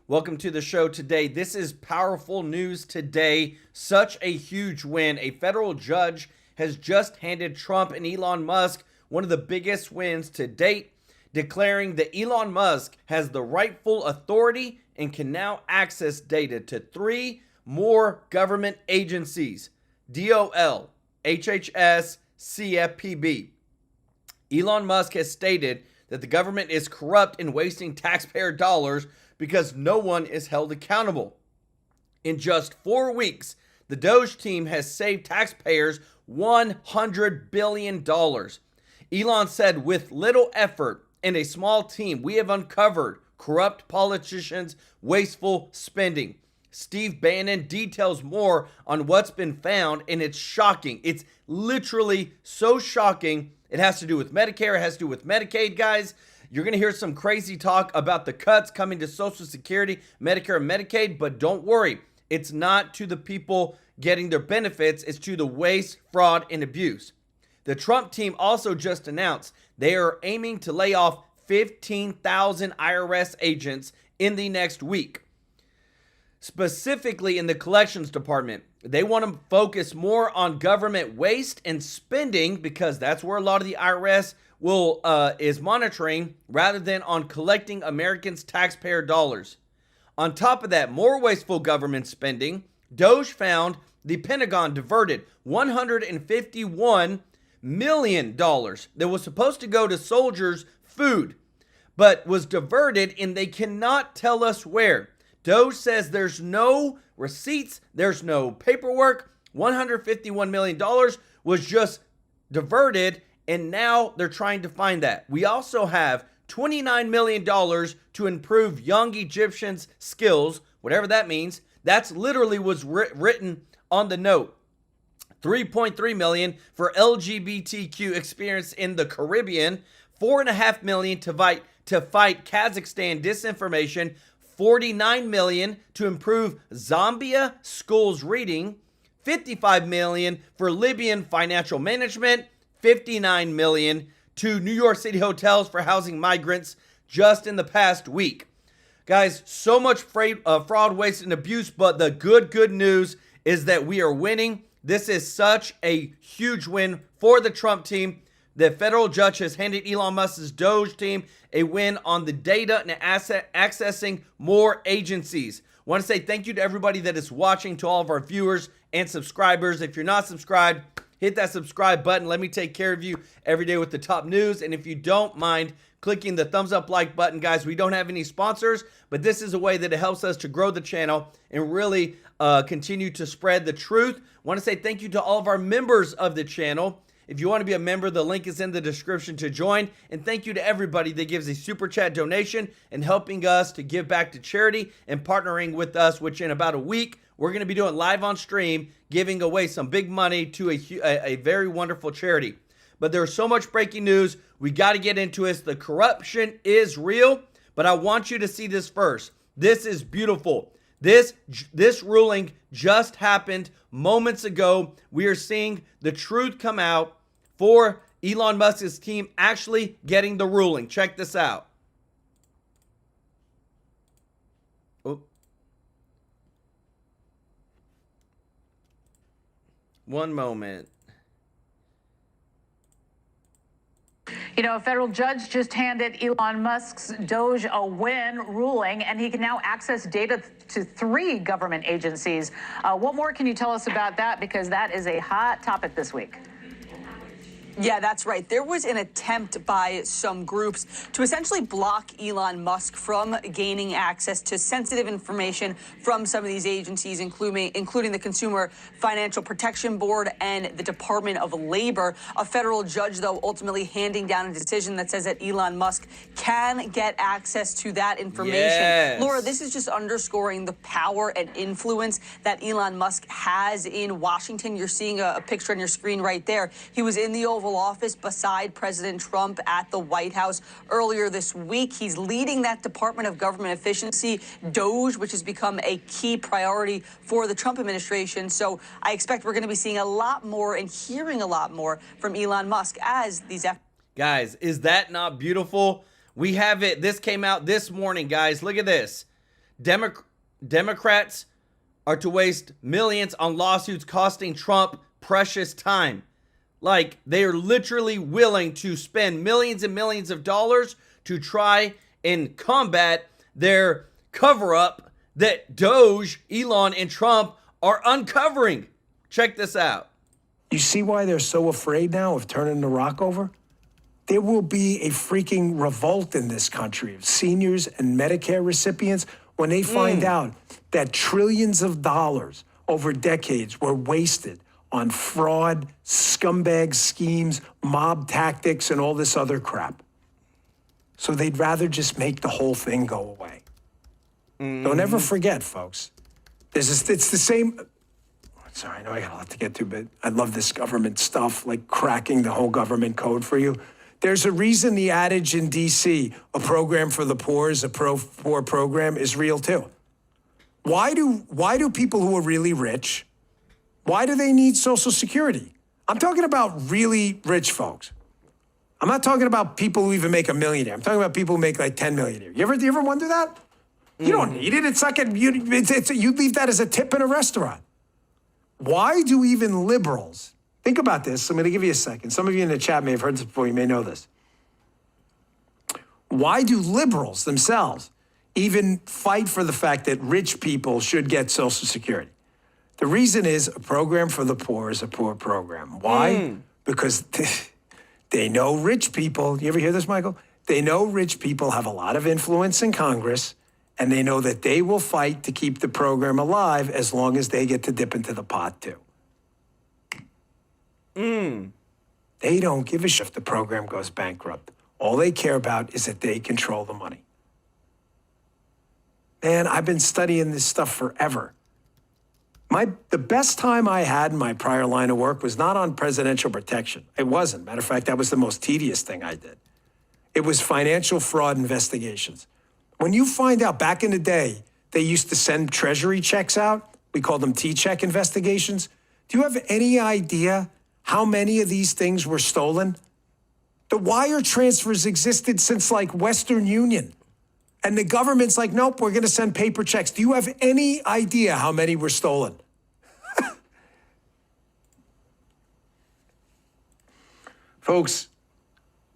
Welcome to the show today. This is powerful news today. Such a huge win. A federal judge has just handed Trump and Elon Musk one of the biggest wins to date, declaring that Elon Musk has the rightful authority and can now access data to 3 more government agencies: DOL, HHS, CFPB. Elon Musk has stated that the government is corrupt and wasting taxpayer dollars because no one is held accountable. In just 4 weeks, the Doge team has saved taxpayers $100 billion. Elon said, with little effort and a small team, we have uncovered corrupt politicians' wasteful spending. Steve Bannon details more on what's been found, and it's shocking. It's literally so shocking. It has to do with Medicare. It has to do with Medicaid, guys. You're going to hear some crazy talk about the cuts coming to Social Security, Medicare, and Medicaid, but don't worry. It's not to the people getting their benefits. It's to the waste, fraud, and abuse. The Trump team also just announced they are aiming to lay off 15,000 IRS agents in the next week. Specifically in the collections department, they want to focus more on government waste and spending because that's where a lot of the IRS is monitoring, rather than on collecting Americans' taxpayer dollars. On top of that, more wasteful government spending, Doge found the Pentagon diverted $151 million that was supposed to go to soldiers' food, but was diverted, and they cannot tell us where. Doge says there's no receipts, there's no paperwork. $151 million was just diverted, and now they're trying to find that. We also have $29 million to improve young Egyptians' skills, whatever that means. That's literally was written on the note. $3.3 million for LGBTQ experience in the Caribbean. $4.5 million to fight Kazakhstan disinformation. $49 million to improve Zambia schools reading. $55 million for Libyan financial management. $59 million to New York City hotels for housing migrants just in the past week. Guys, so much fraud, waste, and abuse, but the good news is that we are winning. This is such a huge win for the Trump team. The federal judge has handed Elon Musk's Doge team a win on the data and accessing more agencies. I want to say thank you to everybody that is watching, to all of our viewers and subscribers. If you're not subscribed, hit that subscribe button. Let me take care of you every day with the top news. And if you don't mind clicking the thumbs up like button, guys, we don't have any sponsors, but this is a way that it helps us to grow the channel and really continue to spread the truth. I want to say thank you to all of our members of the channel. If you want to be a member, the link is in the description to join. And thank you to everybody that gives a super chat donation and helping us to give back to charity and partnering with us, which in about a week, we're going to be doing live on stream, giving away some big money to a very wonderful charity. But there's so much breaking news. We got to get into it. The corruption is real, but I want you to see this first. This is beautiful. This ruling just happened moments ago. We are seeing the truth come out for Elon Musk's team actually getting the ruling. Check this out. Oh. One moment. You know, a federal judge just handed Elon Musk's Doge a win ruling, and he can now access data to 3 government agencies. What more can you tell us about that? Because that is a hot topic this week. Yeah, that's right. There was an attempt by some groups to essentially block Elon Musk from gaining access to sensitive information from some of these agencies, including the Consumer Financial Protection Board and the Department of Labor. A federal judge, though, ultimately handing down a decision that says that Elon Musk can get access to that information. Yes. Laura, this is just underscoring the power and influence that Elon Musk has in Washington. You're seeing a picture on your screen right there. He was in the Oval Office beside President Trump at the White House earlier this week. He's leading that Department of Government Efficiency, Doge, which has become a key priority for the Trump administration. So I expect we're going to be seeing a lot more and hearing a lot more from Elon Musk as these efforts. Guys, is that not beautiful? We have it. This came out this morning, guys. Look at this. Democrats are to waste millions on lawsuits costing Trump precious time. Like, they are literally willing to spend millions and millions of dollars to try and combat their cover-up that Doge, Elon, and Trump are uncovering. Check this out. You see why they're so afraid now of turning the rock over? There will be a freaking revolt in this country of seniors and Medicare recipients when they find out that trillions of dollars over decades were wasted on fraud, scumbag schemes, mob tactics, and all this other crap. So they'd rather just make the whole thing go away. Don't ever forget, folks. It's the same. Sorry, I know I got a lot to get to, but I love this government stuff, like cracking the whole government code for you. There's a reason the adage in D.C., a program for the poor is a poor program, is real too. Why do people who are really rich, why do they need Social Security? I'm talking about really rich folks. I'm not talking about people who even make $1 million. I'm talking about people who make like $10 million a year. You ever wonder that? You don't need it. It's like you leave that as a tip in a restaurant. Why do even liberals, think about this, I'm going to give you a second. Some of you in the chat may have heard this before, you may know this. Why do liberals themselves even fight for the fact that rich people should get Social Security? The reason is a program for the poor is a poor program. Why? Because they know rich people, you ever hear this, Michael? They know rich people have a lot of influence in Congress, and they know that they will fight to keep the program alive as long as they get to dip into the pot too. They don't give a shit if the program goes bankrupt. All they care about is that they control the money. Man, I've been studying this stuff forever. The best time I had in my prior line of work was not on presidential protection. It wasn't. Matter of fact, that was the most tedious thing I did. It was financial fraud investigations. When you find out, back in the day, they used to send treasury checks out. We called them T-check investigations. Do you have any idea how many of these things were stolen? The wire transfers existed since like Western Union. And the government's like, nope, we're going to send paper checks. Do you have any idea how many were stolen? Folks,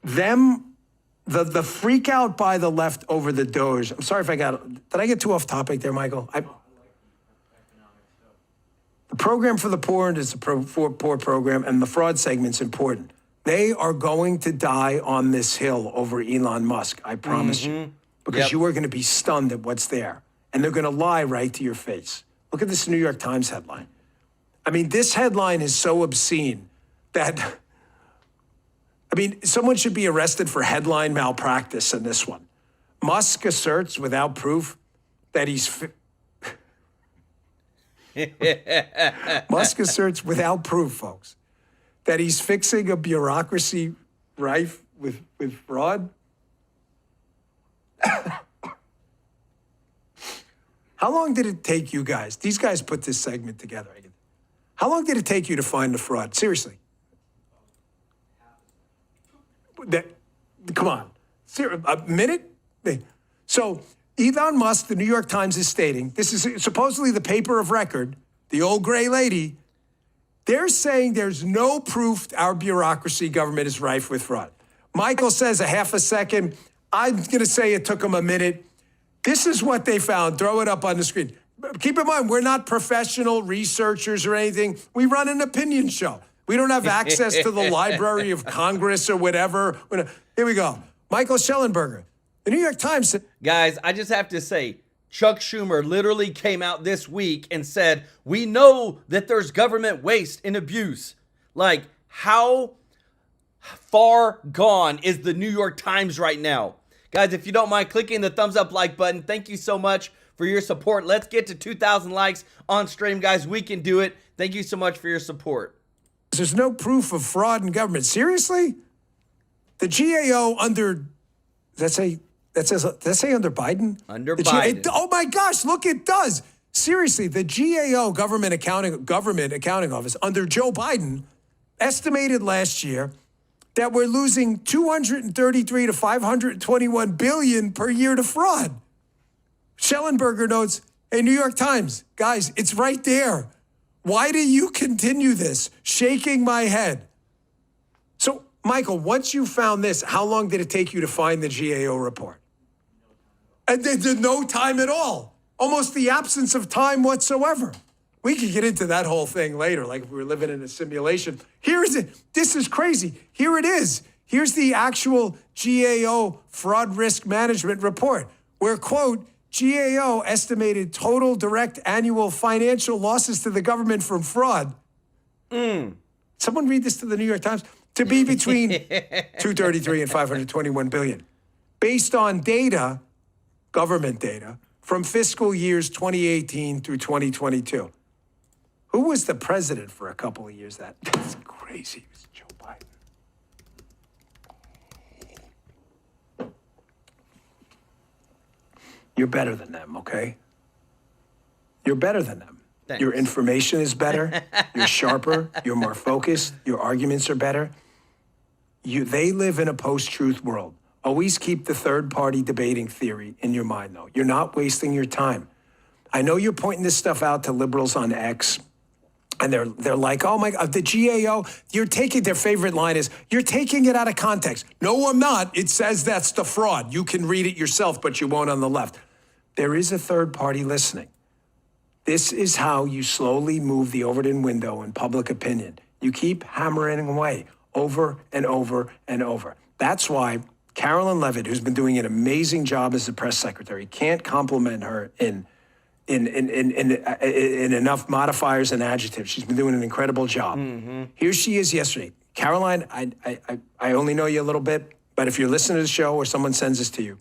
the freak out by the left over the Doge. I'm sorry if did I get too off topic there, Michael? The program for the poor is a poor program, and the fraud segment's important. They are going to die on this hill over Elon Musk, I promise you. Because you are going to be stunned at what's there. And they're going to lie right to your face. Look at this New York Times headline. I mean, this headline is so obscene that, someone should be arrested for headline malpractice in this one. Musk asserts without proof that he's... Musk asserts without proof, folks, that he's fixing a bureaucracy rife with fraud. How long did it take you guys? These guys put this segment together. How long did it take you to find the fraud? Seriously. Come on. A minute? So Elon Musk, the New York Times is stating, this is supposedly the paper of record, the old gray lady, they're saying there's no proof our bureaucracy government is rife with fraud. Michael says a half a second. I'm going to say it took them a minute. This is what they found. Throw it up on the screen. Keep in mind, we're not professional researchers or anything. We run an opinion show. We don't have access to the Library of Congress or whatever. Here we go. Michael Schellenberger, the New York Times said... Guys, I just have to say, Chuck Schumer literally came out this week and said, we know that there's government waste and abuse. Like, how far gone is the New York Times right now? Guys, if you don't mind clicking the thumbs up like button, thank you so much for your support. Let's get to 2,000 likes on stream, guys. We can do it. Thank you so much for your support. There's no proof of fraud in government. Seriously? The GAO under, does that say under Biden? Under Biden. Oh my gosh, look, it does. Seriously, the GAO, Government Accounting Office, under Joe Biden, estimated last year that we're losing 233 to 521 billion per year to fraud. Schellenberger notes, hey, New York Times, guys, it's right there. Why do you continue this? Shaking my head. So, Michael, once you found this, how long did it take you to find the GAO report? And they did no time at all. Almost the absence of time whatsoever. We could get into that whole thing later, like if we were living in a simulation. Here is it. This is crazy. Here it is. Here's the actual GAO fraud risk management report, where, quote, GAO estimated total direct annual financial losses to the government from fraud. Someone read this to the New York Times. To be between 233 and 521 billion. Based on data, government data, from fiscal years 2018 through 2022. Who was the president for a couple of years? That's crazy. It was Joe Biden. You're better than them, okay? You're better than them. Thanks. Your information is better. You're sharper. You're more focused. Your arguments are better. They live in a post-truth world. Always keep the third-party debating theory in your mind, though. You're not wasting your time. I know you're pointing this stuff out to liberals on X, and they're like, oh my God, the GAO, you're taking, their favorite line is, you're taking it out of context. No, I'm not. It says that's the fraud. You can read it yourself, but you won't on the left. There is a third party listening. This is how you slowly move the Overton window in public opinion. You keep hammering away over and over and over. That's why Carolyn Levitt, who's been doing an amazing job as the press secretary, can't compliment her in enough modifiers and adjectives. She's been doing an incredible job. Here she is yesterday. Caroline, I only know you a little bit, but if you're listening to the show or someone sends this to you,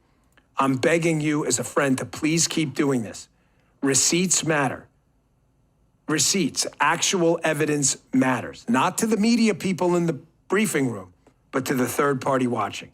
I'm begging you as a friend to please keep doing this. Receipts matter. Receipts, actual evidence matters. Not to the media people in the briefing room, but to the third party watching.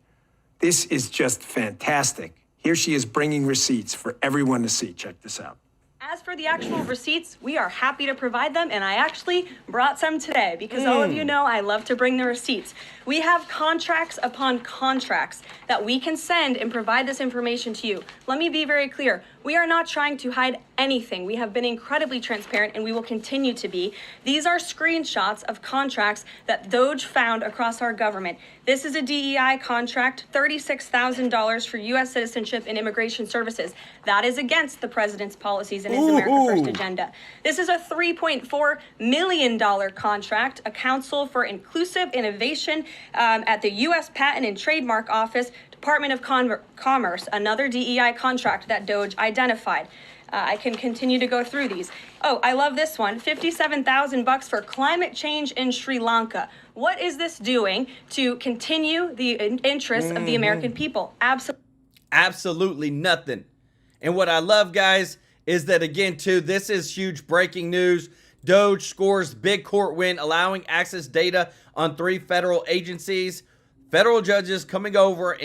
This is just fantastic. Here she is bringing receipts for everyone to see. Check this out. As for the actual receipts, we are happy to provide them, and I actually brought some today because all of you know I love to bring the receipts. We have contracts upon contracts that we can send and provide this information to you. Let me be very clear. We are not trying to hide anything. We have been incredibly transparent, and we will continue to be. These are screenshots of contracts that Doge found across our government. This is a DEI contract, $36,000 for U.S. citizenship and immigration services. That is against the president's policies and his America First agenda. This is a $3.4 million contract, a Council for Inclusive Innovation at the U.S. Patent and Trademark Office, Department of Commerce, another DEI contract that Doge identified. I can continue to go through these. Oh, I love this one, $57,000 for climate change in Sri Lanka. What is this doing to continue the interests of the American people? Absolutely nothing. And what I love, guys, is that, again, too, this is huge breaking news. Doge scores big court win, allowing access data on 3 federal agencies. Federal judges coming over,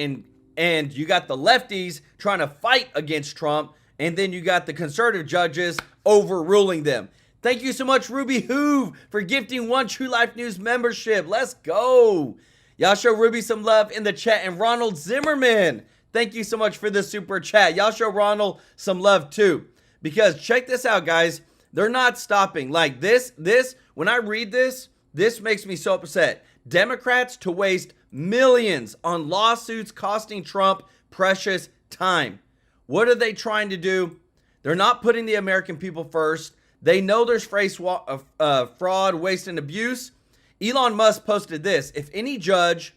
and you got the lefties trying to fight against Trump, and then you got the conservative judges overruling them. Thank you so much, Ruby Hoove, for gifting 1 TrueLife News membership. Let's go. Y'all show Ruby some love in the chat. And Ronald Zimmerman, thank you so much for the super chat. Y'all show Ronald some love too. Because check this out, guys. They're not stopping. Like this, when I read this makes me so upset. Democrats to waste millions on lawsuits costing Trump precious time. What are they trying to do? They're not putting the American people first. They know there's fraud, waste, and abuse. Elon Musk posted this: if any judge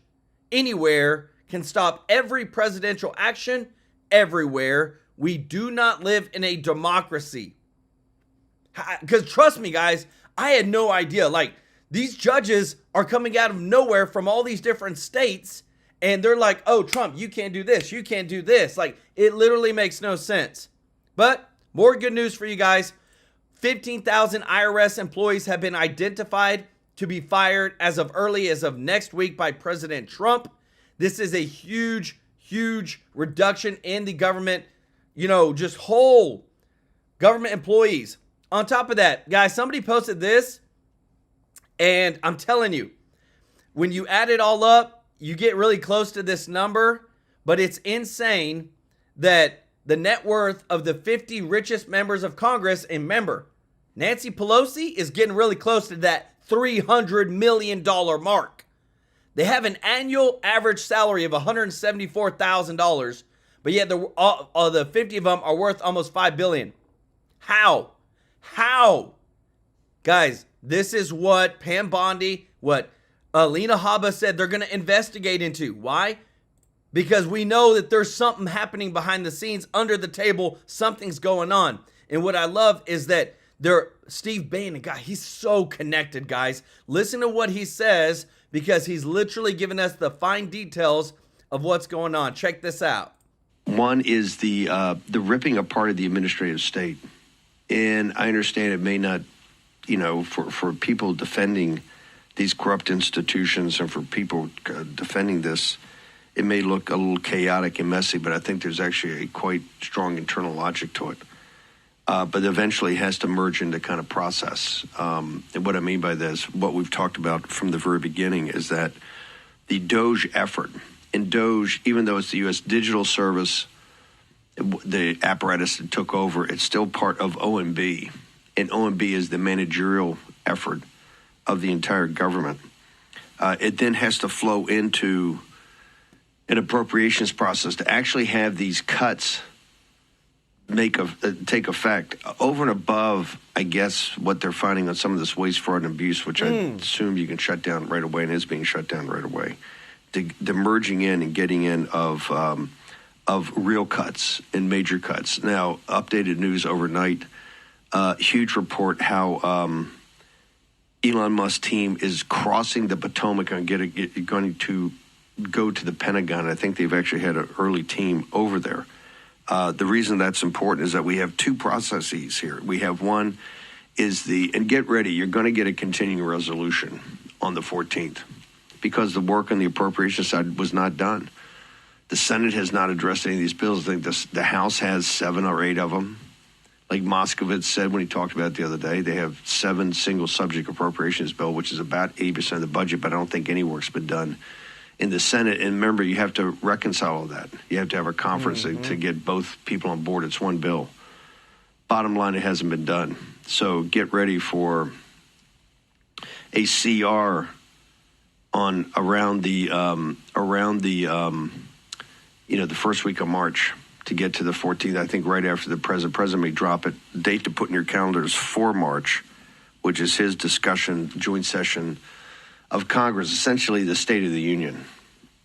anywhere can stop every presidential action everywhere, we do not live in a democracy. Because trust me, guys, I had no idea. Like, these judges are coming out of nowhere from all these different states, and they're like, oh, Trump, you can't do this. You can't do this. Like, it literally makes no sense. But more good news for you guys. 15,000 IRS employees have been identified to be fired as early as of next week by President Trump. This is a huge, huge reduction in the government, just whole government employees. On top of that, guys, somebody posted this, and I'm telling you, when you add it all up, you get really close to this number, but it's insane that the net worth of the 50 richest members of Congress. And remember, Nancy Pelosi is getting really close to that $300 million mark. They have an annual average salary of $174,000, but yet the 50 of them are worth almost $5 billion. How? Guys, this is what Pam Bondi, what Lena Habba said they're going to investigate into. Why? Because we know that there's something happening behind the scenes, under the table. Something's going on. And what I love is that Steve Bannon, guy, he's so connected, guys. Listen to what he says, because he's literally giving us the fine details of what's going on. Check this out. One is the ripping apart of the administrative state. And I understand it may not, for people defending these corrupt institutions and for people defending this, it may look a little chaotic and messy, but I think there's actually a quite strong internal logic to it. But eventually it has to merge into kind of process. And what I mean by this, what we've talked about from the very beginning, is that the Doge effort, and Doge, even though it's the U.S. Digital Service, the apparatus that took over, it's still part of OMB. And OMB is the managerial effort of the entire government. It then has to flow into an appropriations process to actually have these cuts take effect over and above, I guess, what they're finding on some of this waste, fraud, and abuse, which I assume you can shut down right away and is being shut down right away. The merging in and getting in of real cuts and major cuts. Now, updated news overnight, huge report how Elon Musk's team is crossing the Potomac and going to go to the Pentagon. I think they've actually had an early team over there. The reason that's important is that we have two processes here. We have one is and get ready, you're going to get a continuing resolution on the 14th because the work on the appropriation side was not done. The Senate has not addressed any of these bills. I think the House has 7 or 8 of them. Like Moskovitz said when he talked about it the other day, they have 7 single subject appropriations bill, which is about 80% of the budget, but I don't think any work's been done in the Senate. And remember, you have to reconcile all that. You have to have a conference to get both people on board. It's one bill. Bottom line, it hasn't been done. So get ready for a CR on around the first week of March to get to the 14th. I think right after the president may drop it. Date to put in your calendars for March, which is his discussion, joint session of Congress, essentially the State of the Union.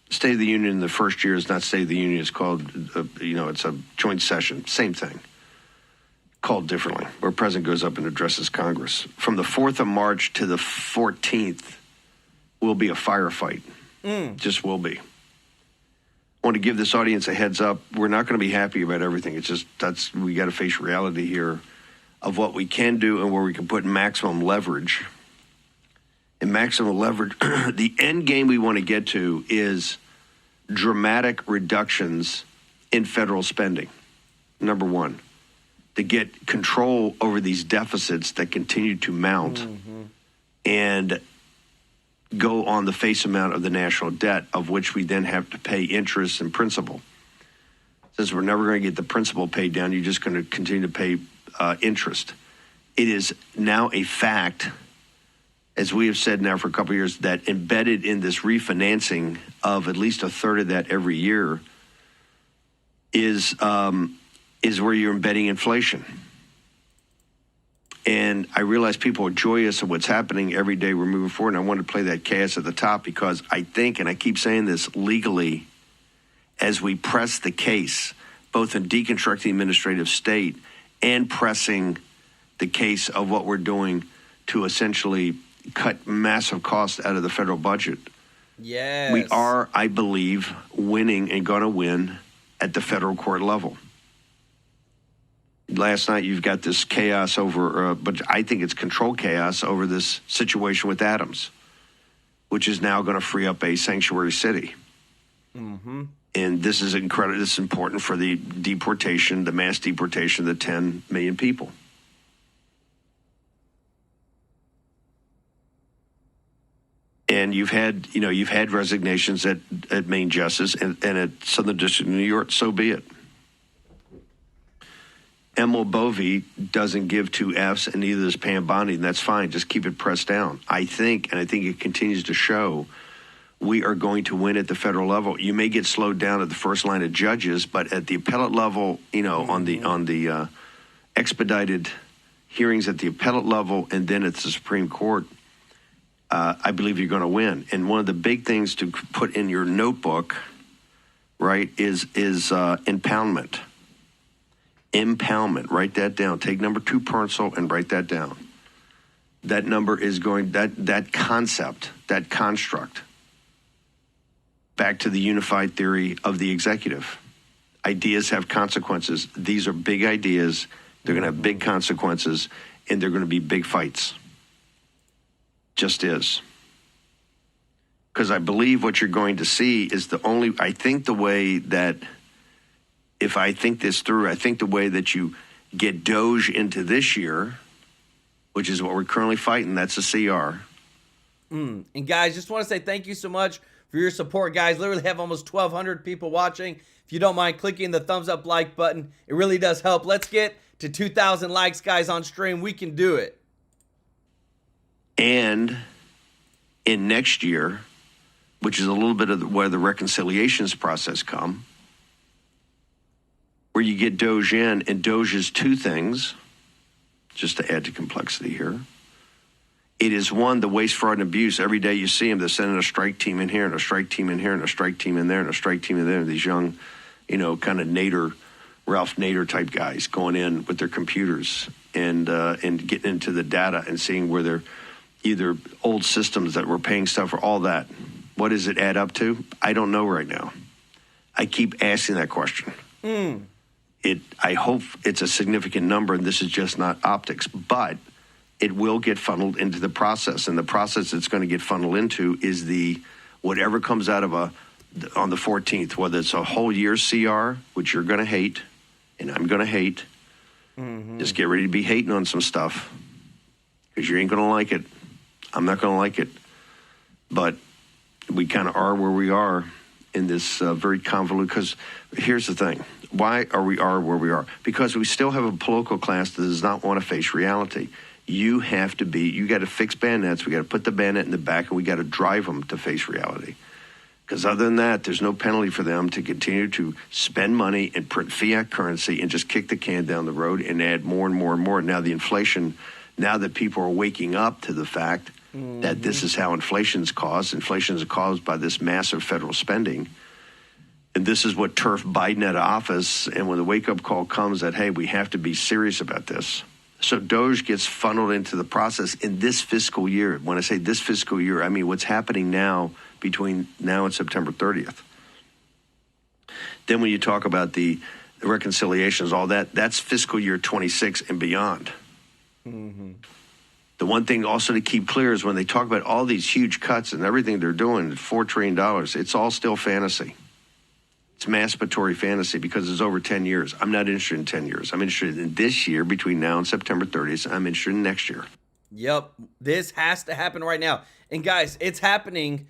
State of the Union in the first year is not State of the Union. It's called, it's a joint session. Same thing, called differently, where President goes up and addresses Congress. From the 4th of March to the 14th will be a firefight. Just will be. I want to give this audience a heads up. We're not going to be happy about everything. It's just we got to face reality here of what we can do and where we can put maximum leverage. And maximum leverage, the end game we want to get to is dramatic reductions in federal spending. Number one, to get control over these deficits that continue to mount and go on the face amount of the national debt, of which we then have to pay interest and principal. Since we're never going to get the principal paid down, you're just going to continue to pay interest. It is now a fact, as we have said now for a couple of years, that embedded in this refinancing of at least a third of that every year is where you're embedding inflation. And I realize people are joyous of what's happening every day we're moving forward. And I want to play that chaos at the top because I think, and I keep saying this legally, as we press the case, both in deconstructing the administrative state and pressing the case of what we're doing to essentially cut massive costs out of the federal budget. Yes. We are, I believe, winning and going to win at the federal court level. Last night, you've got this chaos over, but I think it's controlled chaos over this situation with Adams, which is now going to free up a sanctuary city. And this is incredible. This is important for the deportation, the mass deportation of the 10 million people. And you've had resignations at Main Justice and at Southern District of New York. So be it. Emil Bovee doesn't give two F's, and neither does Pam Bondi, and that's fine. Just keep it pressed down. I think it continues to show, we are going to win at the federal level. You may get slowed down at the first line of judges, but at the appellate level, on the expedited hearings at the appellate level, and then at the Supreme Court, I believe you're going to win. And one of the big things to put in your notebook, right, is impoundment. Impoundment. Write that down. Take number 2 pencil and write that down. That number is going, that concept, that construct, back to the unified theory of the executive. Ideas have consequences. These are big ideas. They're going to have big consequences, and they're going to be big fights. Just is. Because I believe what you're going to see is I think the way that, if I think this through, I think the way that you get Doge into this year, which is what we're currently fighting, that's a CR. And guys, just want to say thank you so much for your support, guys. Literally have almost 1,200 people watching. If you don't mind clicking the thumbs up like button, it really does help. Let's get to 2,000 likes, guys, on stream. We can do it. And in next year, which is a little bit of where the reconciliations process come, where you get Doge in, and Doge is 2 things, just to add to complexity here. It is, 1, the waste, fraud, and abuse. Every day you see them, they're sending a strike team in here, and a strike team in here, and a strike team in there, and a strike team in there. These young, kind of Ralph Nader type guys going in with their computers and getting into the data and seeing where they're either old systems that were paying stuff or all that. What does it add up to? I don't know right now. I keep asking that question. I hope it's a significant number, and this is just not optics, but it will get funneled into the process, and the process it's going to get funneled into is whatever comes out of on the 14th, whether it's a whole year CR, which you're going to hate, and I'm going to hate. Just get ready to be hating on some stuff, because you ain't going to like it. I'm not going to like it, but we kind of are where we are in this very convoluted, because here's the thing. Why are we where we are? Because we still have a political class that does not want to face reality. You got to fix bayonets. We got to put the bayonet in the back, and we got to drive them to face reality. Because other than that, there's no penalty for them to continue to spend money and print fiat currency and just kick the can down the road and add more and more and more. Now the inflation, now that people are waking up to the fact that this is how inflation is caused. Inflation is caused by this massive federal spending. And this is what turfed Biden out of office. And when the wake-up call comes that, hey, we have to be serious about this. So Doge gets funneled into the process in this fiscal year. When I say this fiscal year, I mean what's happening now between now and September 30th. Then when you talk about the reconciliations, all that, that's fiscal year 26 and beyond. The one thing also to keep clear is when they talk about all these huge cuts and everything they're doing, $4 trillion, it's all still fantasy. It's masturbatory fantasy because it's over 10 years. I'm not interested in 10 years. I'm interested in this year between now and September 30th. I'm interested in next year. Yep. This has to happen right now. And guys, it's happening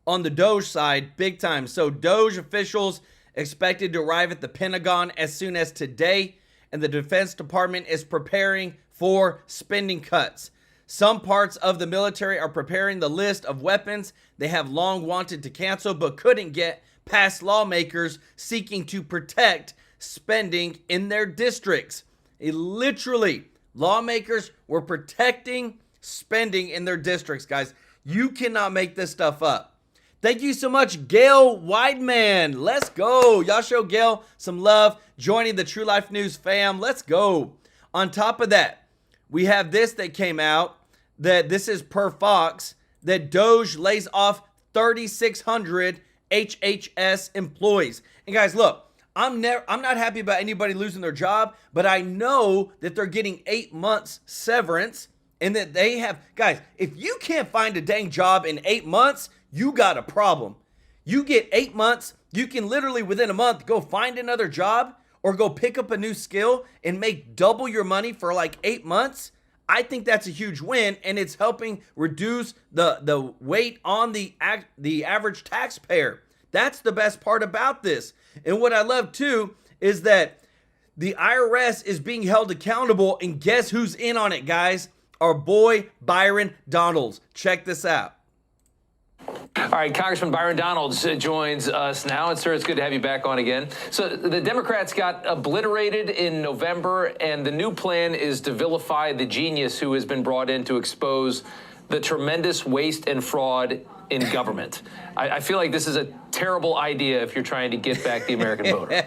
on the Doge side big time. So Doge officials expected to arrive at the Pentagon as soon as today, and the Defense Department is preparing for spending cuts. Some parts of the military are preparing the list of weapons they have long wanted to cancel but couldn't get past lawmakers seeking to protect spending in their districts. Literally, lawmakers were protecting spending in their districts, guys. You cannot make this stuff up. Thank you so much, Gail Weidman. Let's go. Y'all show Gail some love, joining the TrueLife News fam. Let's go. On top of that, we have this that came out, that this is per Fox, that Doge lays off 3,600 HHS employees. And guys, look, I'm not happy about anybody losing their job, but I know that they're getting 8 months severance, and that they have, guys, if you can't find a dang job in 8 months, you got a problem. You get 8 months, you can literally within a month go find another job or go pick up a new skill and make double your money for like 8 months. I think that's a huge win, and it's helping reduce the weight on the average taxpayer. That's the best part about this. And what I love too is that The IRS is being held accountable, and guess who's in on it, guys? Our boy Byron Donalds. Check this out. All right, Congressman Byron Donalds joins us now. And, sir, it's good to have you back on again. So the Democrats got obliterated in November, and the new plan is to vilify the genius who has been brought in to expose the tremendous waste and fraud in government. I feel like this is a terrible idea if you're trying to get back the American voter.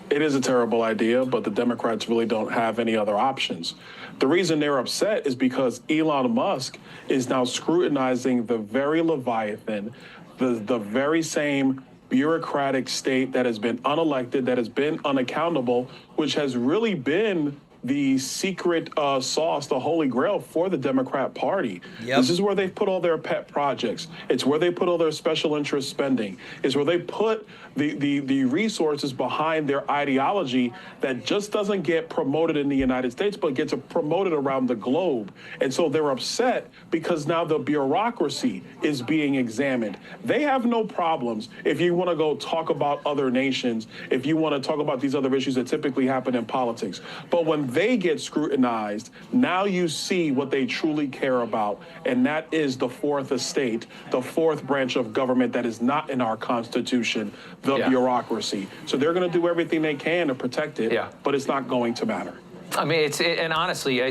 It is a terrible idea, but the Democrats really don't have any other options. The reason they're upset is because Elon Musk is now scrutinizing the very Leviathan, the very same bureaucratic state that has been unelected, that has been unaccountable, which has really been the secret sauce, the holy grail for the Democrat Party. Yep. This is where they put all their pet projects. It's where they put all their special interest spending. It's where they put the resources behind their ideology that just doesn't get promoted in the United States, but gets promoted around the globe. And so they're upset because now the bureaucracy is being examined. They have no problems if you want to go talk about other nations, if you want to talk about these other issues that typically happen in politics. But when they get scrutinized, now you see what they truly care about, and that is the fourth estate, the fourth branch of government that is not in our Constitution, the bureaucracy. So they're going to do everything they can to protect it, but it's not going to matter. I mean, and honestly,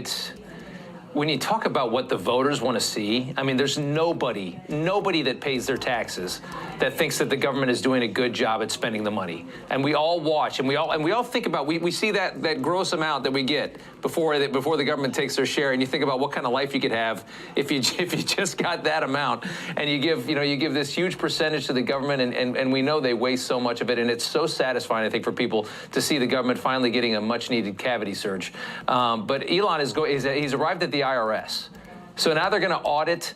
when you talk about what the voters want to see, I mean, there's nobody that pays their taxes that thinks that the government is doing a good job at spending the money. And we all watch, and we all think about, we see that gross amount that we get before the government takes their share, and you think about what kind of life you could have if you just got that amount, and you give this huge percentage to the government, and we know they waste so much of it, and it's so satisfying, I think, for people to see the government finally getting a much-needed cavity search. But Elon he's arrived at the IRS. So now they're going to audit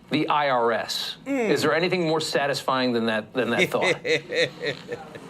the IRS. Is there anything more satisfying than that thought?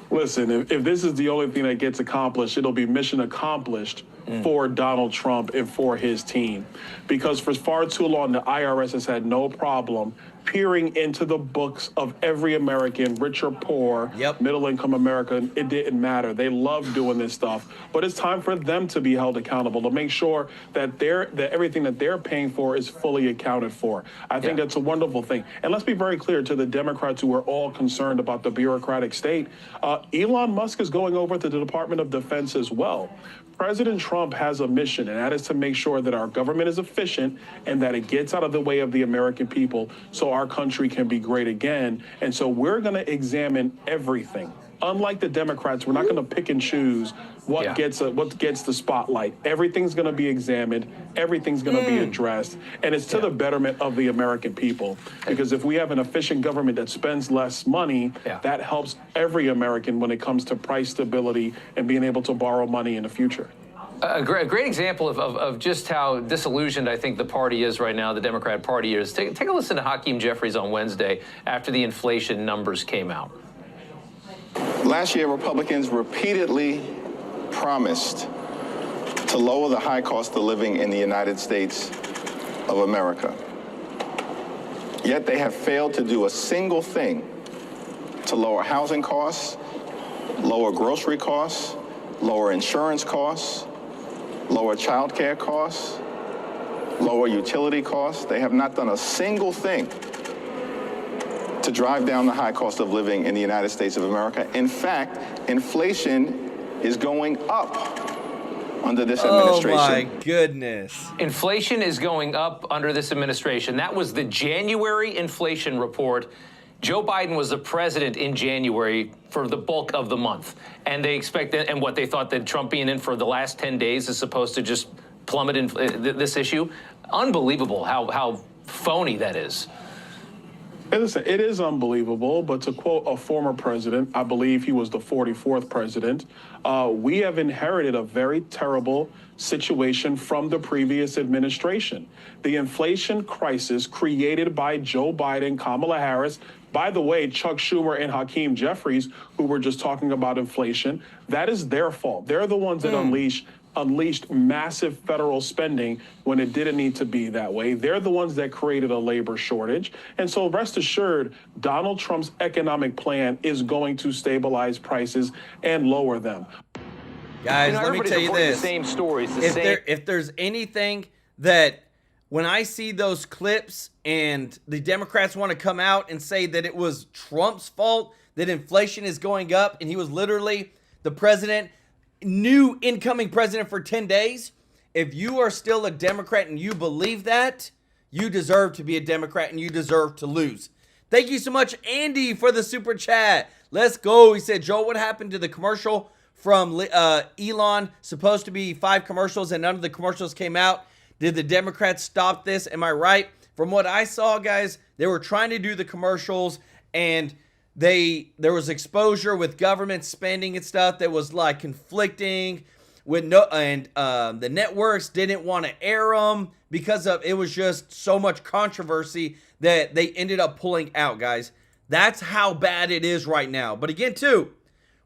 Listen, if this is the only thing that gets accomplished, it'll be mission accomplished for Donald Trump and for his team. Because for far too long, the IRS has had no problem peering into the books of every American, rich or poor, middle-income American. It didn't matter. They love doing this stuff. But it's time for them to be held accountable, to make sure that everything that they're paying for is fully accounted for. I think that's a wonderful thing. And let's be very clear to the Democrats who are all concerned about the bureaucratic state. Elon Musk is going over to the Department of Defense as well. President Trump has a mission, and that is to make sure that our government is efficient and that it gets out of the way of the American people so our country can be great again. And so we're going to examine everything. Unlike the Democrats, we're not going to pick and choose what gets the spotlight. Everything's going to be examined. Everything's going to be addressed. And it's to the betterment of the American people. Because if we have an efficient government that spends less money, that helps every American when it comes to price stability and being able to borrow money in the future. A great example of just how disillusioned I think the party is right now, the Democrat Party is. Take a listen to Hakeem Jeffries on Wednesday after the inflation numbers came out. Last year, Republicans repeatedly promised to lower the high cost of living in the United States of America. Yet they have failed to do a single thing to lower housing costs, lower grocery costs, lower insurance costs, lower child care costs, lower utility costs. They have not done a single thing to drive down the high cost of living in the United States of America. In fact, inflation is going up under this administration. Oh my goodness. Inflation is going up under this administration. That was the January inflation report. Joe Biden was the president in January for the bulk of the month. And they expected, and what they thought that Trump being in for the last 10 days is supposed to just plummet this issue. Unbelievable how phony that is. And listen, it is unbelievable, but to quote a former president, I believe he was the 44th president, we have inherited a very terrible situation from the previous administration. The inflation crisis created by Joe Biden, Kamala Harris, by the way, Chuck Schumer and Hakeem Jeffries, who were just talking about inflation, that is their fault. They're the ones that unleashed massive federal spending when it didn't need to be that way. They're the ones that created a labor shortage. And so rest assured, Donald Trump's economic plan is going to stabilize prices and lower them. Guys, let me everybody's tell you reporting this. The same stories. If there's anything that when I see those clips and the Democrats want to come out and say that it was Trump's fault that inflation is going up and he was literally the president, new incoming president for 10 days, if you are still a Democrat and you believe that, you deserve to be a Democrat and you deserve to lose. Thank you so much, Andy, for the super chat. Let's go. He said, Joel, what happened to the commercial from Elon? Supposed to be 5 commercials and none of the commercials came out. Did the Democrats stop this? Am I right? From what I saw, guys, they were trying to do the commercials and there was exposure with government spending and stuff that was like conflicting with the networks didn't want to air them because of it was just so much controversy that they ended up pulling out, guys. That's how bad it is right now. But again, too,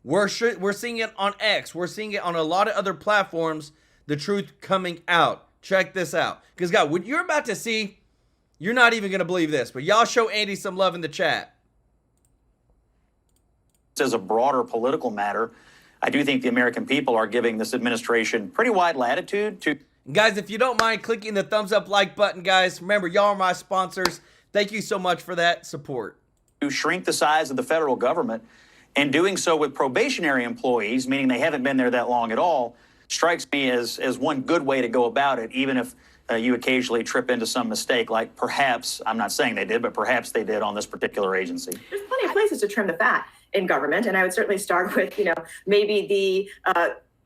we're seeing it on X. We're seeing it on a lot of other platforms, the truth coming out. Check this out. Because, guys, what you're about to see, you're not even going to believe this. But y'all show Andy some love in the chat. As a broader political matter, I do think the American people are giving this administration pretty wide latitude to... Guys, if you don't mind clicking the thumbs up like button, guys, remember, y'all are my sponsors. Thank you so much for that support. To shrink the size of the federal government, and doing so with probationary employees, meaning they haven't been there that long at all, strikes me as one good way to go about it, even if you occasionally trip into some mistake, like perhaps, I'm not saying they did, but perhaps they did on this particular agency. There's plenty of places to trim the fat in government, and I would certainly start with, maybe the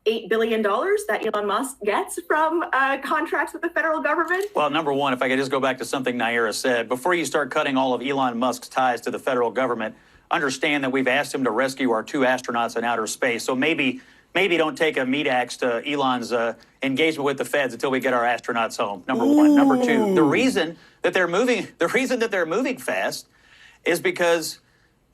$8 billion that Elon Musk gets from contracts with the federal government. Well, number one, if I could just go back to something Naira said, before you start cutting all of Elon Musk's ties to the federal government, understand that we've asked him to rescue our 2 astronauts in outer space. So maybe don't take a meat axe to Elon's engagement with the feds until we get our astronauts home. Number one. Number two, the reason that they're moving fast is because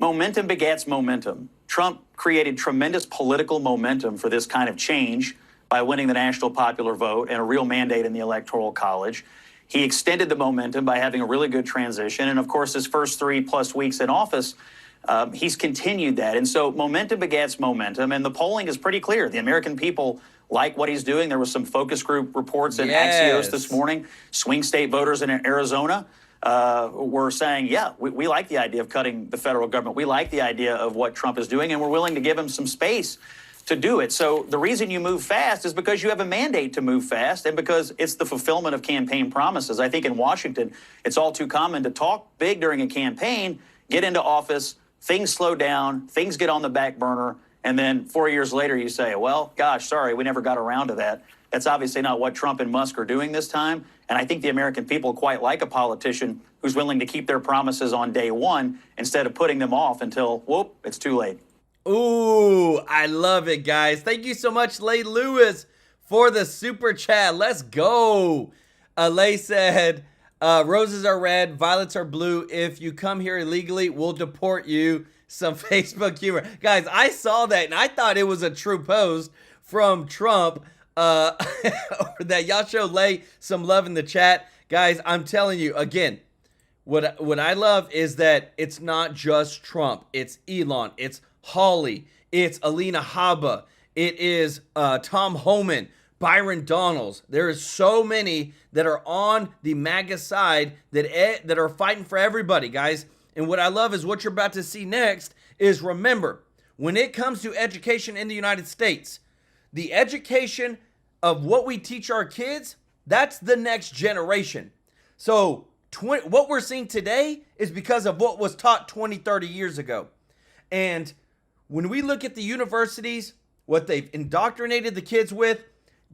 momentum begets momentum. Trump created tremendous political momentum for this kind of change by winning the national popular vote and a real mandate in the Electoral College. He extended the momentum by having a really good transition. And of course, his first 3+ weeks in office, he's continued that. And so momentum begets momentum. And the polling is pretty clear. The American people like what he's doing. There was some focus group reports in Axios this morning. Swing state voters in Arizona were saying, yeah, we like the idea of cutting the federal government. We like the idea of what Trump is doing, and we're willing to give him some space to do it. So the reason you move fast is because you have a mandate to move fast and because it's the fulfillment of campaign promises. I think in Washington, it's all too common to talk big during a campaign, get into office, things slow down, things get on the back burner, and then 4 years later you say, well, gosh, sorry, we never got around to that. That's obviously not what Trump and Musk are doing this time. And I think the American people quite like a politician who's willing to keep their promises on day one instead of putting them off until, whoop, it's too late. Ooh, I love it, guys. Thank you so much, Lay Lewis, for the super chat. Let's go. Lay said, roses are red, violets are blue. If you come here illegally, we'll deport you. Some Facebook humor. Guys, I saw that and I thought it was a true post from Trump. That y'all show Lay some love in the chat. Guys, I'm telling you, again, what I love is that it's not just Trump. It's Elon. It's Hawley. It's Alina Habba. It is Tom Homan, Byron Donalds. There is so many that are on the MAGA side that are fighting for everybody, guys. And what I love is what you're about to see next is, remember, when it comes to education in the United States, the education of what we teach our kids, that's the next generation. So what we're seeing today is because of what was taught 20, 30 years ago. And when we look at the universities, what they've indoctrinated the kids with,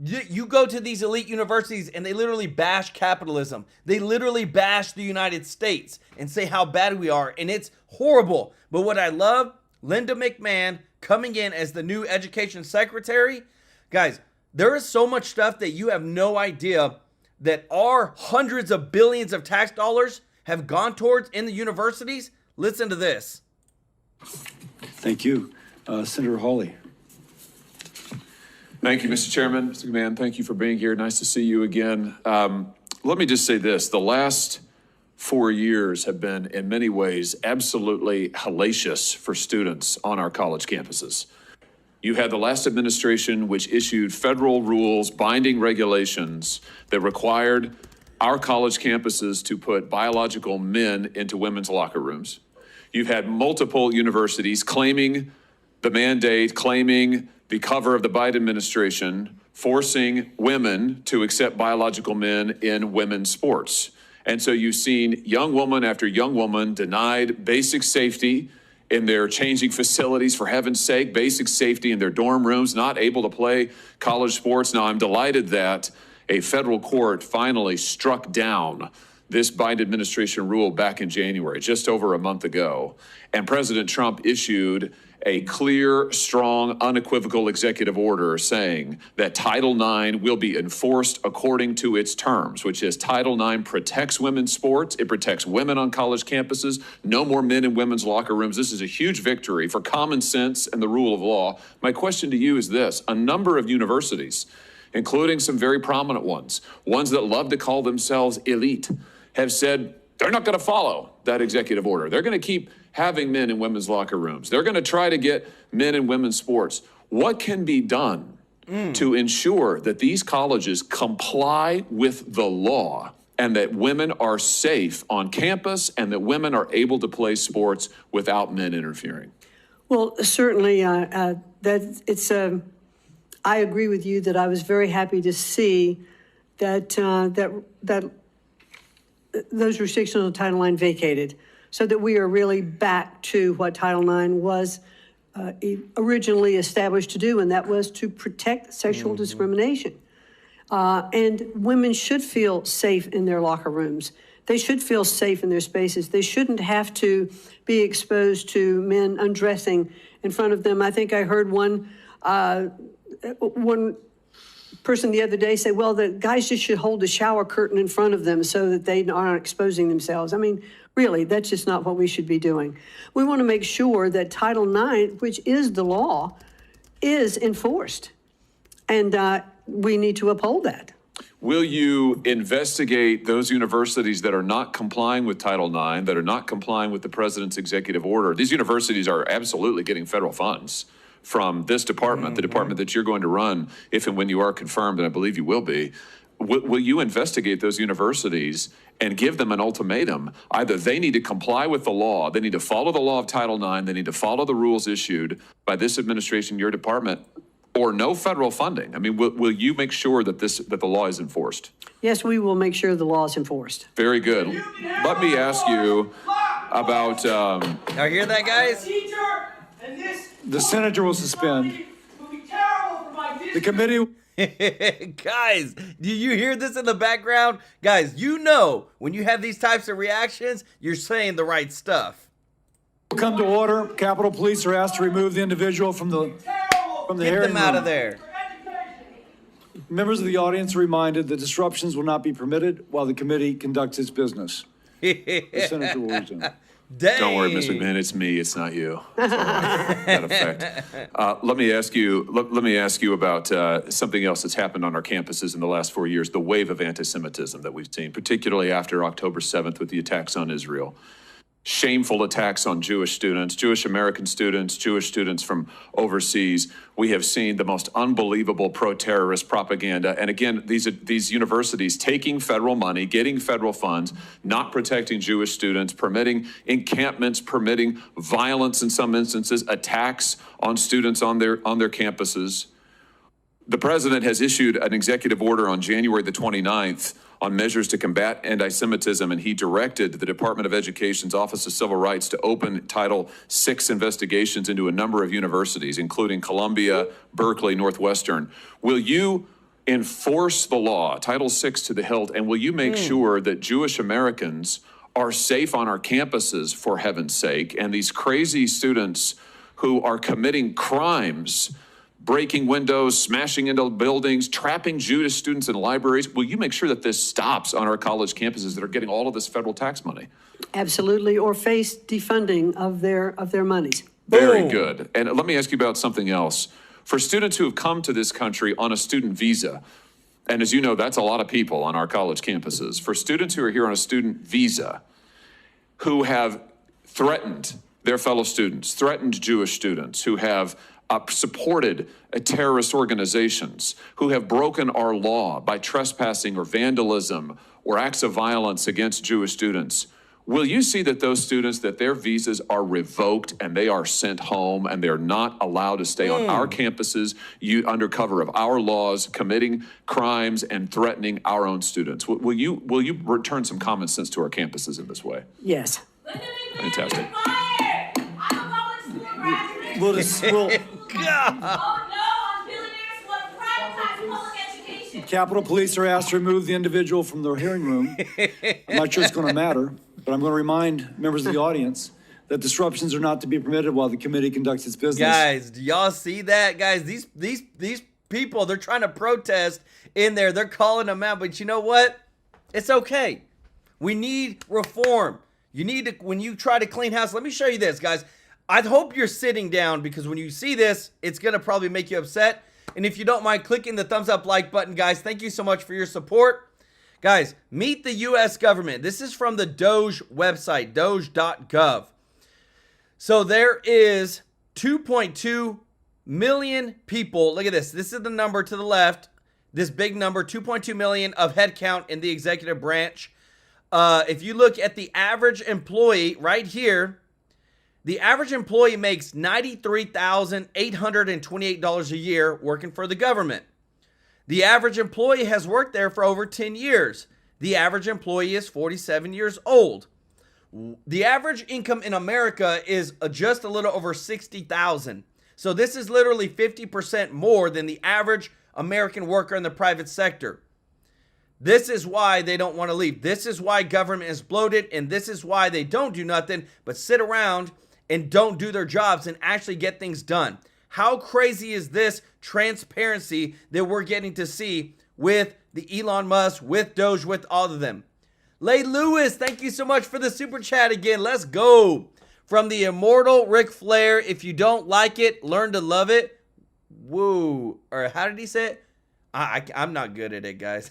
you go to these elite universities and they literally bash capitalism. They literally bash the United States and say how bad we are. And it's horrible. But what I love, Linda McMahon coming in as the new education secretary. Guys, there is so much stuff that you have no idea that our hundreds of billions of tax dollars have gone towards in the universities. Listen to this. Thank you. Senator Hawley. Thank you, Mr. Chairman. Mr. McMahon, thank you for being here. Nice to see you again. Let me just say this. The last 4 years have been, in many ways, absolutely hellacious for students on our college campuses. You had the last administration which issued federal rules, binding regulations that required our college campuses to put biological men into women's locker rooms. You've had multiple universities claiming the mandate, claiming the cover of the Biden administration, forcing women to accept biological men in women's sports. And so you've seen young woman after young woman denied basic safety in their changing facilities, for heaven's sake, basic safety in their dorm rooms, not able to play college sports. Now, I'm delighted that a federal court finally struck down this Biden administration rule back in January, just over a month ago. And President Trump issued a clear, strong, unequivocal executive order saying that Title IX will be enforced according to its terms, which is Title IX protects women's sports. It protects women on college campuses. No more men in women's locker rooms. This is a huge victory for common sense and the rule of law. My question to you is this. A number of universities, including some very prominent ones that love to call themselves elite, have said they're not going to follow that executive order. They're going to keep having men in women's locker rooms. They're going to try to get men in women's sports. What can be done to ensure that these colleges comply with the law and that women are safe on campus and that women are able to play sports without men interfering? Well, certainly, I agree with you that I was very happy to see that those restrictions on Title IX vacated, so that we are really back to what Title IX was originally established to do, and that was to protect sexual discrimination. And women should feel safe in their locker rooms. They should feel safe in their spaces. They shouldn't have to be exposed to men undressing in front of them. I think I heard one person the other day say, well, the guys just should hold a shower curtain in front of them so that they aren't exposing themselves. I mean, really, that's just not what we should be doing. We want to make sure that Title IX, which is the law, is enforced. And we need to uphold that. Will you investigate those universities that are not complying with Title IX, that are not complying with the president's executive order? These universities are absolutely getting federal funds from this department, the department that you're going to run if and when you are confirmed, and I believe you will be. Will you investigate those universities and give them an ultimatum? Either they need to comply with the law, they need to follow the law of Title IX, they need to follow the rules issued by this administration, your department, or no federal funding. I mean, will you make sure that the law is enforced? Yes, we will make sure the law is enforced. Very good. Let me ask you about... Y'all hear that, guys? The senator will suspend. The committee... Guys, do you hear this in the background? Guys, you know when you have these types of reactions, you're saying the right stuff. Will come to order. Capitol Police are asked to remove the individual from the Get hearing them out room. of there. Members of the audience are reminded that disruptions will not be permitted while the committee conducts its business. The senator will resume. Dang. Don't worry, Mr. McMahon, it's me, it's not you. It's all right. That effect. Let me ask you about something else that's happened on our campuses in the last 4 years, the wave of anti-Semitism that we've seen, particularly after October 7th with the attacks on Israel. Shameful attacks on Jewish students, Jewish American students, Jewish students from overseas. We have seen the most unbelievable pro-terrorist propaganda. And again, these universities taking federal money, getting federal funds, not protecting Jewish students, permitting encampments, permitting violence in some instances, attacks on students on their campuses. The president has issued an executive order on January the 29th on measures to combat anti-Semitism, and he directed the Department of Education's Office of Civil Rights to open Title VI investigations into a number of universities, including Columbia, Berkeley, Northwestern. Will you enforce the law, Title VI to the hilt, and will you make sure that Jewish Americans are safe on our campuses, for heaven's sake, and these crazy students who are committing crimes, breaking windows, smashing into buildings, trapping Jewish students in libraries? Will you make sure that this stops on our college campuses that are getting all of this federal tax money? Absolutely, or face defunding of their monies. Very good. And let me ask you about something else. For students who have come to this country on a student visa, and as you know, that's a lot of people on our college campuses. For students who are here on a student visa, who have threatened their fellow students, threatened Jewish students, who have supported terrorist organizations, who have broken our law by trespassing or vandalism or acts of violence against Jewish students, will you see that those students, that their visas are revoked and they are sent home and they're not allowed to stay on our campuses under cover of our laws, committing crimes and threatening our own students? Will you return some common sense to our campuses in this way? Yes. Fantastic. Capitol Police are asked to remove the individual from the hearing room. I'm not sure it's going to matter, but I'm going to remind members of the audience that disruptions are not to be permitted while the committee conducts its business. Guys, do y'all see that? Guys, these people, they're trying to protest in there. They're calling them out, but you know what? It's okay. We need reform. You need to, when you try to clean house, let me show you this, guys. I hope you're sitting down, because when you see this, it's going to probably make you upset. And if you don't mind clicking the thumbs up like button, guys, thank you so much for your support. Guys, meet the U.S. government. This is from the Doge website, doge.gov. So there is 2.2 million people. Look at this. This is the number to the left. This big number, 2.2 million of headcount in the executive branch. If you look at the average employee right here, the average employee makes $93,828 a year working for the government. The average employee has worked there for over 10 years. The average employee is 47 years old. The average income in America is just a little over $60,000. So this is literally 50% more than the average American worker in the private sector. This is why they don't want to leave. This is why government is bloated, and this is why they don't do nothing but sit around and don't do their jobs and actually get things done. How crazy is this transparency that we're getting to see with the Elon Musk, with Doge, with all of them? Lay Lewis, thank you so much for the super chat again. Let's go. From the immortal Ric Flair, if you don't like it, learn to love it. Woo. Or how did he say it? I'm not good at it, guys.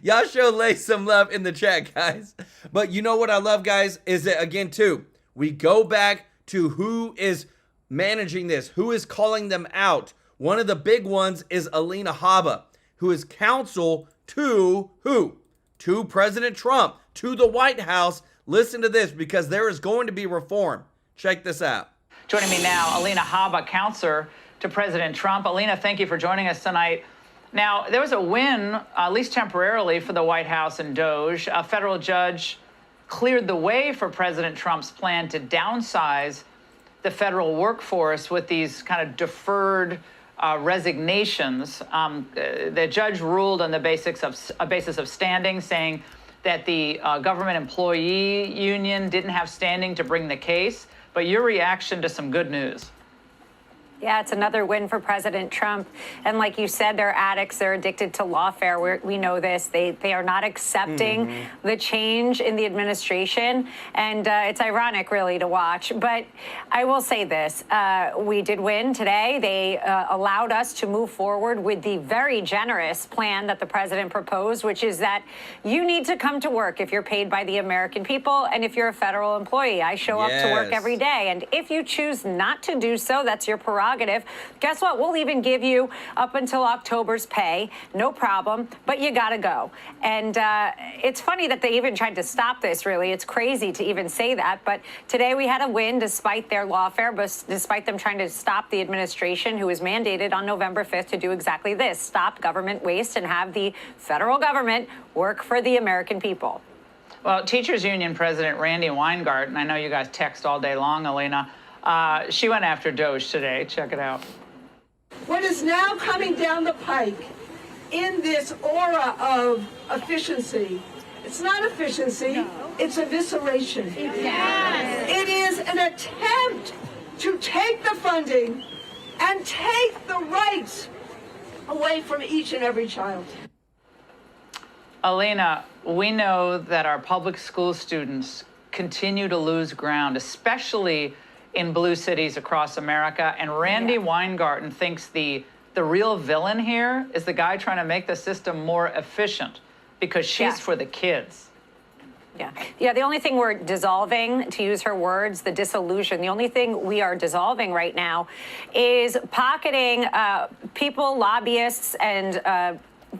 Y'all show Lay some love in the chat, guys. But you know what I love, guys, is that, again, too, we go back to who is managing this, who is calling them out. One of the big ones is Alina Habba, who is counsel to who? To President Trump, to the White House. Listen to this, because there is going to be reform. Check this out. Joining me now, Alina Habba, counselor to President Trump. Alina, thank you for joining us tonight. Now, there was a win, at least temporarily, for the White House and Doge. A federal judge cleared the way for President Trump's plan to downsize the federal workforce with these kind of deferred resignations. The judge ruled on the basis of standing, saying that the government employee union didn't have standing to bring the case. But your reaction to some good news? Yeah, it's another win for President Trump. And like you said, they're addicts. They're addicted to lawfare. We know this. They are not accepting the change in the administration. And it's ironic, really, to watch. But I will say this. We did win today. They allowed us to move forward with the very generous plan that the president proposed, which is that you need to come to work if you're paid by the American people and if you're a federal employee. I show up to work every day. And if you choose not to do so, that's your prerogative. Guess what? We'll even give you up until October's pay. No problem. But you got to go. And it's funny that they even tried to stop this, really. It's crazy to even say that. But today we had a win despite their lawfare, but despite them trying to stop the administration, who was mandated on November 5th to do exactly this, stop government waste and have the federal government work for the American people. Well, Teachers Union President Randi Weingarten, I know you guys text all day long, Alina, she went after Doge today. Check it out. What is now coming down the pike in this aura of efficiency, it's not efficiency, it's evisceration. Yes. It is an attempt to take the funding and take the rights away from each and every child. Alina, we know that our public school students continue to lose ground, especially in blue cities across America. And Randi Weingarten thinks the real villain here is the guy trying to make the system more efficient because she's for the kids. Yeah, the only thing we're dissolving, to use her words, the dissolution, the only thing we are dissolving right now is pocketing people, lobbyists, and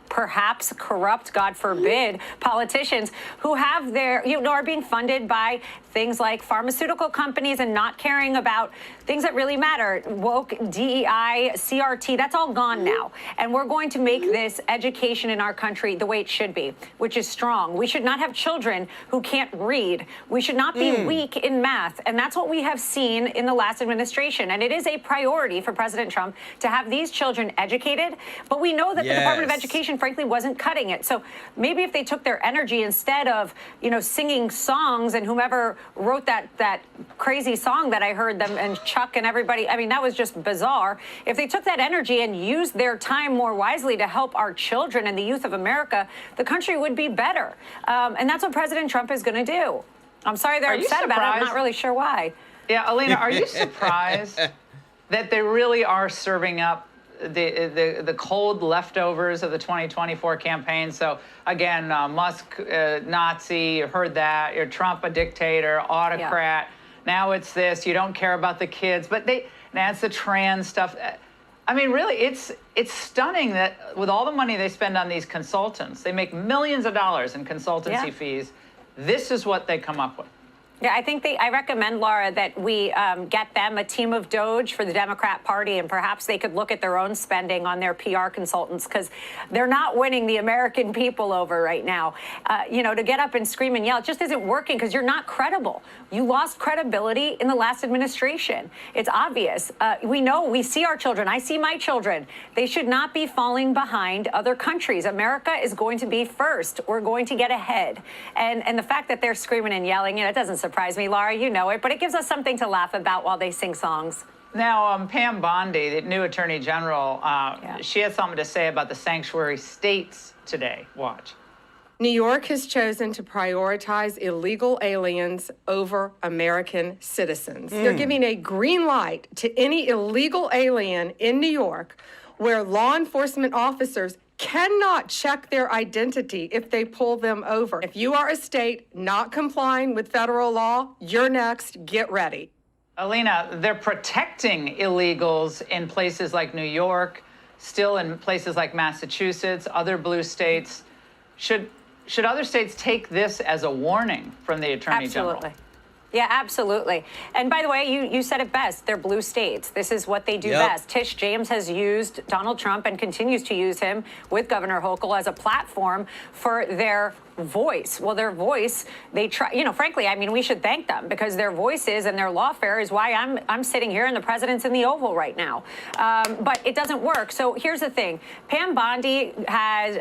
perhaps corrupt, God forbid, politicians who have their, are being funded by things like pharmaceutical companies and not caring about things that really matter. Woke, DEI, CRT, that's all gone now. And we're going to make this education in our country the way it should be, which is strong. We should not have children who can't read. We should not be weak in math. And that's what we have seen in the last administration. And it is a priority for President Trump to have these children educated. But we know that the Department of Education, frankly, wasn't cutting it. So maybe if they took their energy instead of, singing songs, and whomever wrote that crazy song that I heard them and Chuck and everybody, I mean, that was just bizarre. If they took that energy and used their time more wisely to help our children and the youth of America, the country would be better. And that's what President Trump is going to do. I'm sorry they're upset about it. I'm not really sure why. Yeah, Alina, are you surprised that they really are serving up the cold leftovers of the 2024 campaign? So again, Musk, Nazi, you heard that. You're Trump, a dictator, autocrat. Now it's this. You don't care about the kids, but now it's the trans stuff. I mean, really, it's stunning that with all the money they spend on these consultants, they make millions of dollars in consultancy fees. This is what they come up with. Yeah, I recommend, Laura, that we get them a team of Doge for the Democrat Party, and perhaps they could look at their own spending on their PR consultants, because they're not winning the American people over right now. To get up and scream and yell, it just isn't working because you're not credible. You lost credibility in the last administration. It's obvious. We see our children. I see my children. They should not be falling behind other countries. America is going to be first. We're going to get ahead. And the fact that they're screaming and yelling, it doesn't surprise me, Laura, you know it, but it gives us something to laugh about while they sing songs. Now, Pam Bondi, the new Attorney General, she had something to say about the sanctuary states today. Watch. New York has chosen to prioritize illegal aliens over American citizens. They're giving a green light to any illegal alien in New York where law enforcement officers cannot check their identity if they pull them over. If you are a state not complying with federal law, you're next. Get ready. Alina, they're protecting illegals in places like New York, still in places like Massachusetts, other blue states. Should other states take this as a warning from the Attorney General? Yeah, absolutely. And by the way, you said it best. They're blue states. This is what they do best. Tish James has used Donald Trump and continues to use him with Governor Hochul as a platform for their voice. Well, their voice, they try, frankly, I mean, we should thank them, because their voices and their lawfare is why I'm sitting here and the president's in the Oval right now. But it doesn't work. So here's the thing. Pam Bondi has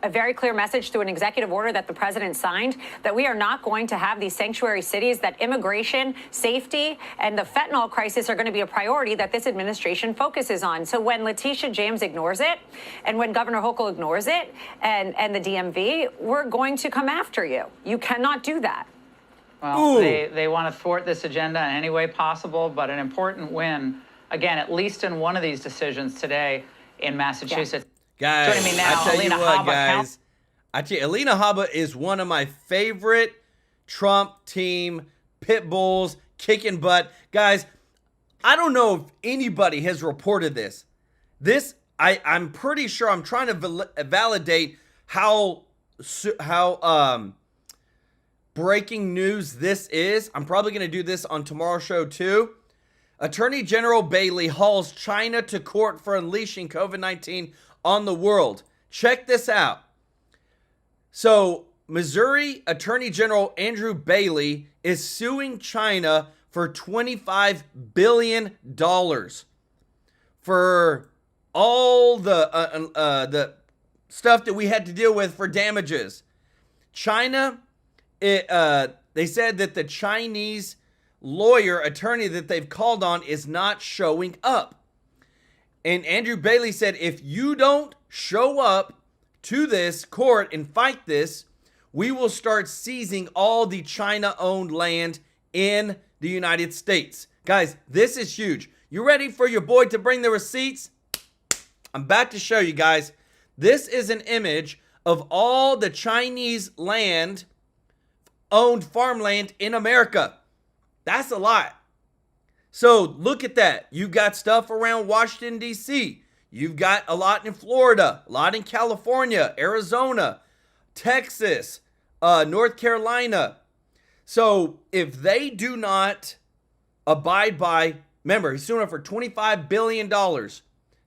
a very clear message through an executive order that the president signed that we are not going to have these sanctuary cities, that immigration, safety, and the fentanyl crisis are going to be a priority that this administration focuses on. So when Letitia James ignores it, and when Governor Hochul ignores it, and the DMV, we're going to come after you. You cannot do that. Well, they want to thwart this agenda in any way possible, but an important win, again, at least in one of these decisions today in Massachusetts. Guys, joining me now, I tell Alina you what, Habba. guys. Alina Habba is one of my favorite Trump team pit bulls, kicking butt. Guys, I don't know if anybody has reported this. I'm pretty sure, I'm trying to validate how breaking news this is. I'm probably going to do this on tomorrow's show too. Attorney General Bailey hauls China to court for unleashing COVID-19 on the world. Check this out. So, Missouri Attorney General Andrew Bailey is suing China for $25 billion for all the stuff that we had to deal with for damages. China, they said that the Chinese attorney that they've called on is not showing up. And Andrew Bailey said, if you don't show up to this court and fight this, we will start seizing all the China-owned land in the United States. Guys, this is huge. You ready for your boy to bring the receipts? I'm about to show you guys. This is an image of all the Chinese land owned farmland in America. That's a lot. So look at that. You've got stuff around Washington, D.C. You've got a lot in Florida, a lot in California, Arizona, Texas, North Carolina. So if they do not abide by, remember, he's suing for $25 billion.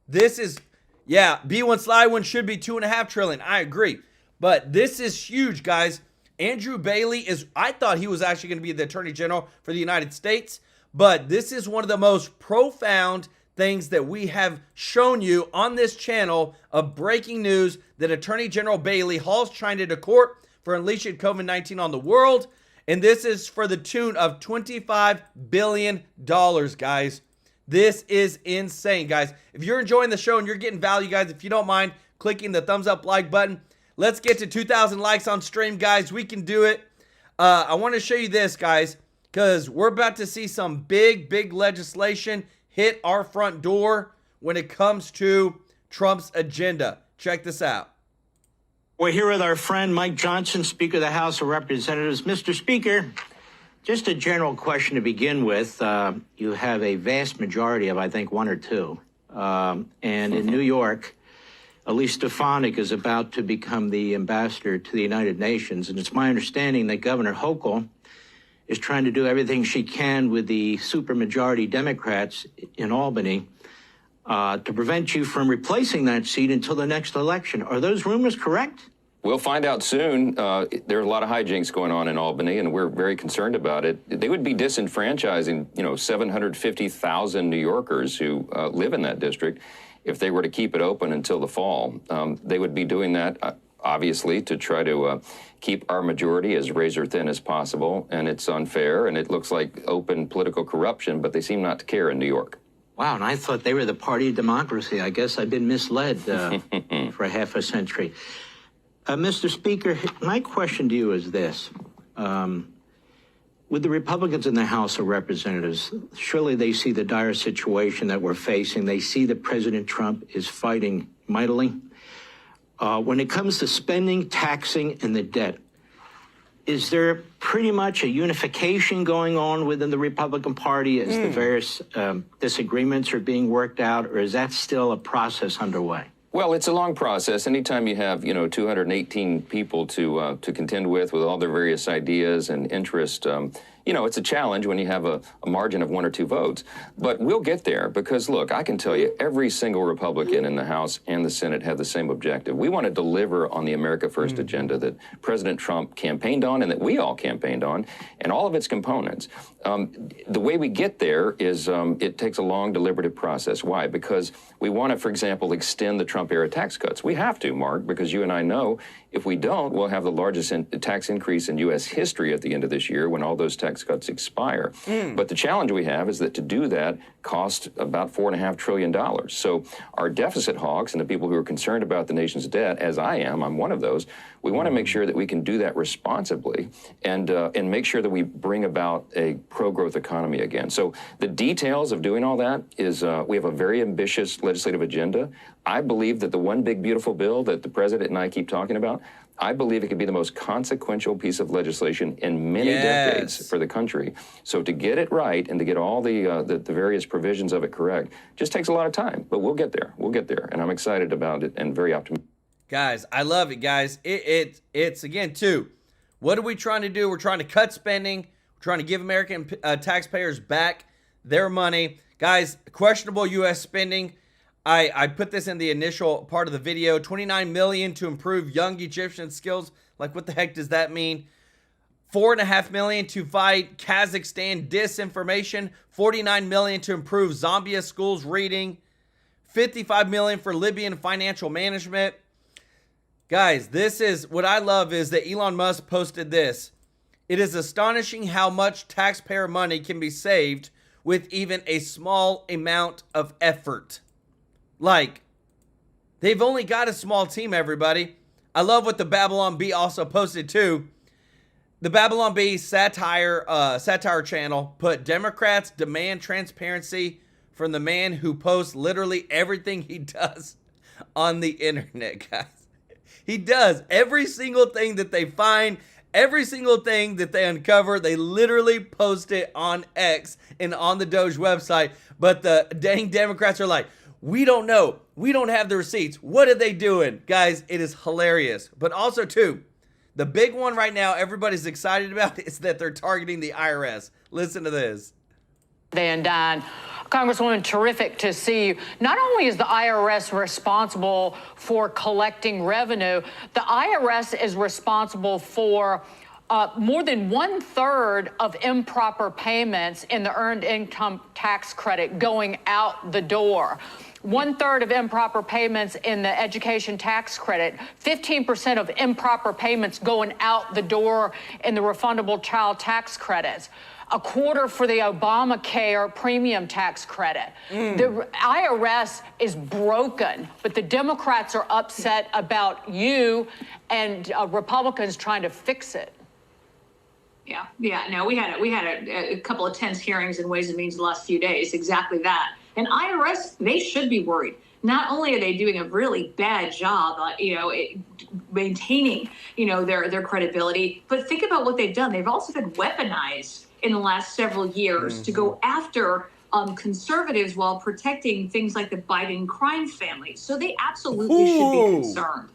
This is, yeah, B1 Sly one should be $2.5 trillion. I agree. But this is huge, guys. Andrew Bailey is, I thought he was actually going to be the Attorney General for the United States. But this is one of the most profound things that we have shown you on this channel of breaking news that Attorney General Bailey hauls China to court for unleashing COVID-19 on the world. And this is for the tune of $25 billion, guys. This is insane, guys. If you're enjoying the show and you're getting value, guys, if you don't mind clicking the thumbs up like button, let's get to 2,000 likes on stream, guys. We can do it. I want to show you this, guys, because we're about to see some big legislation hit our front door when it comes to Trump's agenda. Check this out. We're here with our friend Mike Johnson, Speaker of the House of Representatives. Mr. Speaker, just a general question to begin with. You have a vast majority of, I think, one or two. And in New York, Elise Stefanik is about to become the ambassador to the United Nations. And it's my understanding that Governor Hochul is trying to do everything she can with the supermajority Democrats in Albany to prevent you from replacing that seat until the next election. Are those rumors correct? We'll find out soon. There are a lot of hijinks going on in Albany, and we're very concerned about it. They would be disenfranchising, 750,000 New Yorkers who live in that district if they were to keep it open until the fall. They would be doing that, obviously, to try to keep our majority as razor thin as possible, and it's unfair, and it looks like open political corruption, but they seem not to care in New York. Wow, and I thought they were the party of democracy. I guess I've been misled for a half a century. Mr. Speaker, my question to you is this. With the Republicans in the House of Representatives, surely they see the dire situation that we're facing. They see that President Trump is fighting mightily. When it comes to spending, taxing, and the debt, is there pretty much a unification going on within the Republican Party as the various disagreements are being worked out, or is that still a process underway? Well, it's a long process. Anytime you have, 218 people to contend with all their various ideas and interest, it's a challenge when you have a margin of 1 or 2 votes. But we'll get there because, look, I can tell you every single Republican in the House and the Senate have the same objective. We want to deliver on the America First agenda that President Trump campaigned on and that we all campaigned on, and all of its components. The way we get there is it takes a long, deliberative process. Why? Because we want to, for example, extend the Trump-era tax cuts. We have to, Mark, because you and I know if we don't, we'll have the largest tax increase in U.S. history at the end of this year when all those tax cuts expire. But the challenge we have is that to do that costs about $4.5 trillion. So our deficit hawks and the people who are concerned about the nation's debt, as I am, I'm one of those, we want to make sure that we can do that responsibly and make sure that we bring about a pro-growth economy again. So the details of doing all that is we have a very ambitious legislative agenda. I believe that the one big beautiful bill that the president and I keep talking about, I believe it could be the most consequential piece of legislation in many decades for the country. So to get it right and to get all the various provisions of it correct just takes a lot of time, but we'll get there. We'll get there, and I'm excited about it and very optimistic. Guys, I love it, guys. It's again, too, what are we trying to do? We're trying to cut spending. We're trying to give American taxpayers back their money. Guys, questionable U.S. spending. I put this in the initial part of the video. $29 million to improve young Egyptian skills. Like, what the heck does that mean? $4.5 million to fight Kazakhstan disinformation. $49 million to improve Zambia schools reading. $55 million for Libyan financial management. Guys, this is what I love is that Elon Musk posted this. It is astonishing how much taxpayer money can be saved with even a small amount of effort. Like, they've only got a small team, everybody. I love what the Babylon Bee also posted too. The Babylon Bee satire channel put Democrats demand transparency from the man who posts literally everything he does on the internet, guys. He does every single thing that they find, Every single thing that they uncover, they literally post it on X and on the Doge website. But the dang Democrats are like, we don't know. We don't have the receipts. What are they doing? Guys, it is hilarious. But also, too, the big one right now everybody's excited about is that they're targeting the IRS. Listen to this. Van Dyne. Congresswoman, terrific to see you. Not only is the IRS responsible for collecting revenue, the IRS is responsible for more than 1/3 of improper payments in the earned income tax credit going out the door. 1/3 of improper payments in the education tax credit, 15% of improper payments going out the door in the refundable child tax credits. 1/4 for the Obamacare premium tax credit. The IRS is broken, but the Democrats are upset about you and Republicans trying to fix it. Yeah. No, we had a couple of tense hearings in Ways and Means the last few days. Exactly that. And IRS, they should be worried. Not only are they doing a really bad job, maintaining, their credibility, but think about what they've done. They've also been weaponized in the last several years to go after conservatives while protecting things like the Biden crime family. So they absolutely should be concerned.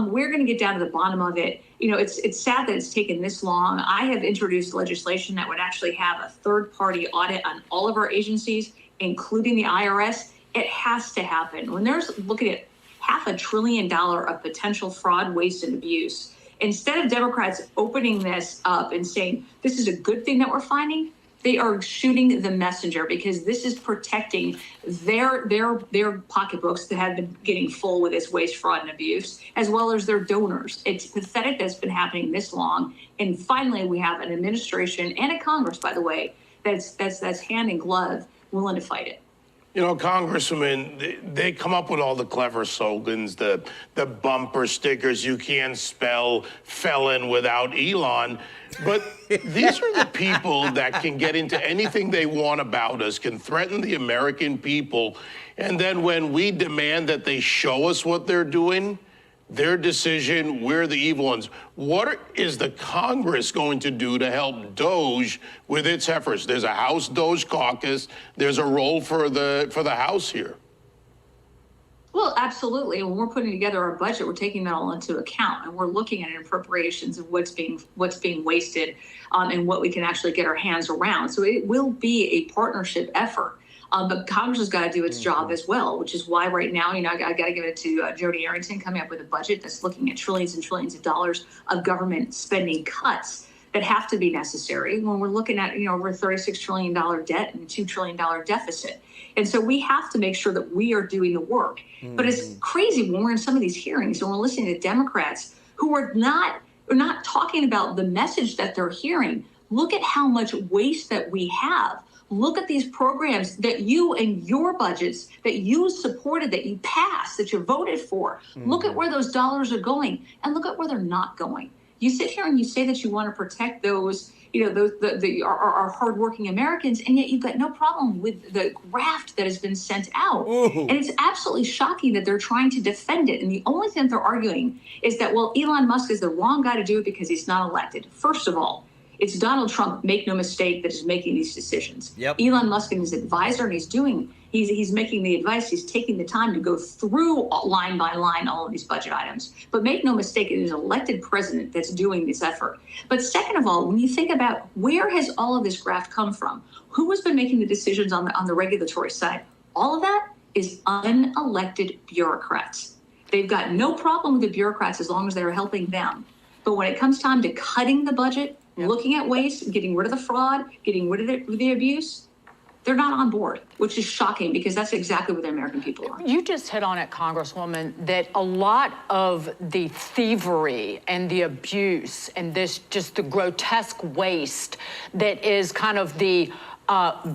We're going to get down to the bottom of it. It's sad that it's taken this long. I have introduced legislation that would actually have a third-party audit on all of our agencies, including the IRS. It has to happen. When there's looking at $500 billion of potential fraud, waste, and abuse, instead of Democrats opening this up and saying, this is a good thing that we're finding, they are shooting the messenger because this is protecting their pocketbooks that have been getting full with this waste, fraud, and abuse, as well as their donors. It's pathetic that it's been happening this long. And finally, we have an administration and a Congress, by the way, that's hand in glove, willing to fight it. Congresswoman, they come up with all the clever slogans, the bumper stickers, you can't spell felon without Elon. But these are the people that can get into anything they want about us, can threaten the American people. And then when we demand that they show us what they're doing, their decision, we're the evil ones. What is the Congress going to do to help Doge with its efforts? There's a House Doge caucus. There's a role for the House here. Well, absolutely. When we're putting together our budget, we're taking that all into account, and we're looking at appropriations of what's being wasted, and what we can actually get our hands around. So it will be a partnership effort. But Congress has got to do its job as well, which is why right now, I got to give it to Jody Arrington coming up with a budget that's looking at trillions and trillions of dollars of government spending cuts that have to be necessary when we're looking at, over a $36 trillion debt and a $2 trillion deficit. And so we have to make sure that we are doing the work. But it's crazy when we're in some of these hearings and we're listening to Democrats who are not talking about the message that they're hearing. Look at how much waste that we have. Look at these programs that you and your budgets that you supported, that you passed, that you voted for. Look at where those dollars are going, and look at where they're not going. You sit here and you say that you want to protect those, our hardworking Americans, and yet you've got no problem with the graft that has been sent out. And it's absolutely shocking that they're trying to defend it. And the only thing that they're arguing is that, well, Elon Musk is the wrong guy to do it because he's not elected. First of all, it's Donald Trump, make no mistake, that is making these decisions. Elon Musk and his advisor, and he's making the advice, he's taking the time to go through line by line all of these budget items. But make no mistake, it is an elected president that's doing this effort. But second of all, when you think about where has all of this graft come from, who has been making the decisions on the regulatory side, all of that is unelected bureaucrats. They've got no problem with the bureaucrats as long as they're helping them. But when it comes time to cutting the budget, looking at waste, getting rid of the fraud, getting rid of the abuse, they're not on board, which is shocking because that's exactly what the American people are. You just hit on it, Congresswoman, that a lot of the thievery and the abuse and just the grotesque waste that is kind of the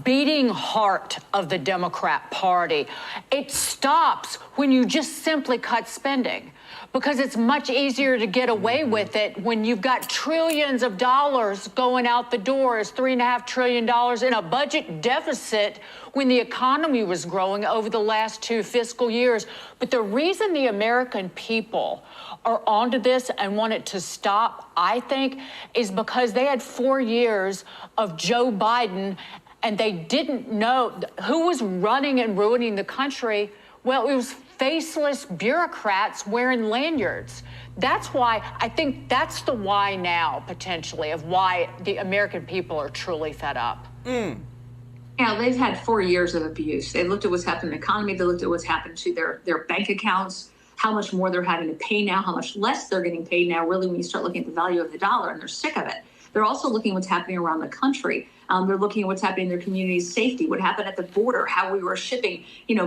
beating heart of the Democrat Party, it stops when you just simply cut spending. because it's much easier to get away with it when you've got trillions of dollars going out the door. It's $3.5 trillion in a budget deficit when the economy was growing over the last 2 fiscal years. But the reason the American people are onto this and want it to stop, I think, is because they had 4 years of Joe Biden and they didn't know who was running and ruining the country. Well, it was faceless bureaucrats wearing lanyards. That's why, I think that's the why now, potentially, of why the American people are truly fed up. Yeah, they've had 4 years of abuse. They looked at what's happened in the economy. They looked at what's happened to their bank accounts, how much more they're having to pay now, how much less they're getting paid now, really, when you start looking at the value of the dollar, and they're sick of it. They're also looking at what's happening around the country. They're looking at what's happening in their community's safety, what happened at the border, how we were shipping,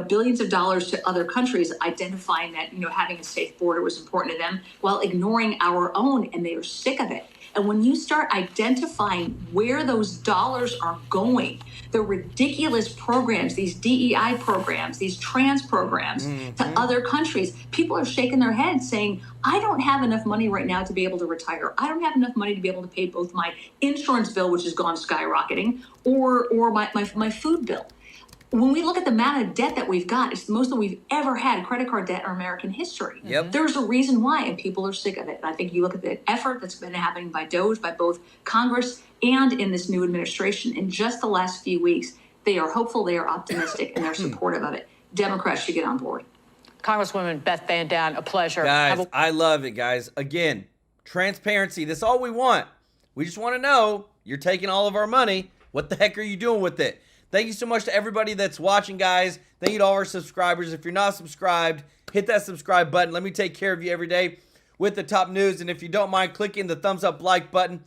billions of dollars to other countries, identifying that, having a safe border was important to them while ignoring our own, and they are sick of it. And when you start identifying where those dollars are going, the ridiculous programs, these DEI programs, these trans programs to other countries, people are shaking their heads saying, I don't have enough money right now to be able to retire. I don't have enough money to be able to pay both my insurance bill, which has gone skyrocketing, or my food bill. When we look at the amount of debt that we've got, it's the most that we've ever had, credit card debt in American history. Yep. There's a reason why, and people are sick of it. And I think you look at the effort that's been happening by Doge, by both Congress and in this new administration in just the last few weeks. They are hopeful, they are optimistic, and they're supportive of it. Democrats should get on board. Congresswoman Beth Van Daan, a pleasure. Guys, I love it, guys. Again, transparency. That's all we want. We just want to know you're taking all of our money. What the heck are you doing with it? Thank you so much to everybody that's watching, guys. Thank you to all our subscribers. If you're not subscribed, hit that subscribe button. Let me take care of you every day with the top news. And if you don't mind clicking the thumbs up like button,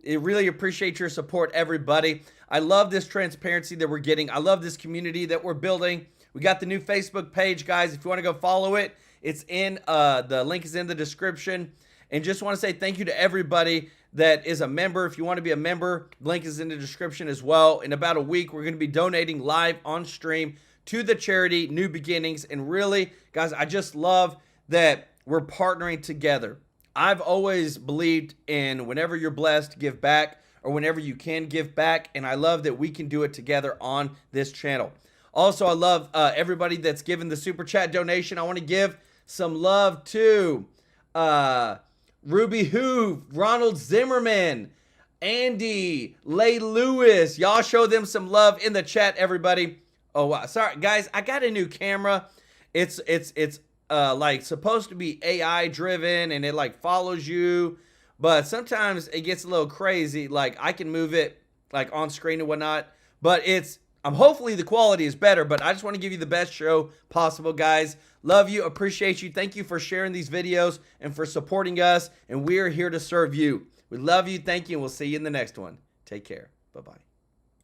I really appreciate your support, everybody. I love this transparency that we're getting. I love this community that we're building. We got the new Facebook page, guys. If you want to go follow it, it's in, the link is in the description. And just want to say thank you to everybody that is a member. If you want to be a member, link is in the description as well. In about a week, we're going to be donating live on stream to the charity New Beginnings. And really, guys, I just love that we're partnering together. I've always believed in whenever you're blessed, give back, or whenever you can give back. And I love that we can do it together on this channel. Also, I love everybody that's given the super chat donation. I want to give some love to Ruby Hoove, Ronald Zimmerman, Andy, Lay Lewis. Y'all show them some love in the chat, everybody. Oh, wow. Sorry, guys. I got a new camera. It's like supposed to be AI driven and it like follows you, but sometimes it gets a little crazy. Like I can move it like on screen and whatnot, but hopefully the quality is better, but I just want to give you the best show possible, guys. Love you, appreciate you. Thank you for sharing these videos and for supporting us. And we are here to serve you. We love you. Thank you. And we'll see you in the next one. Take care. Bye-bye.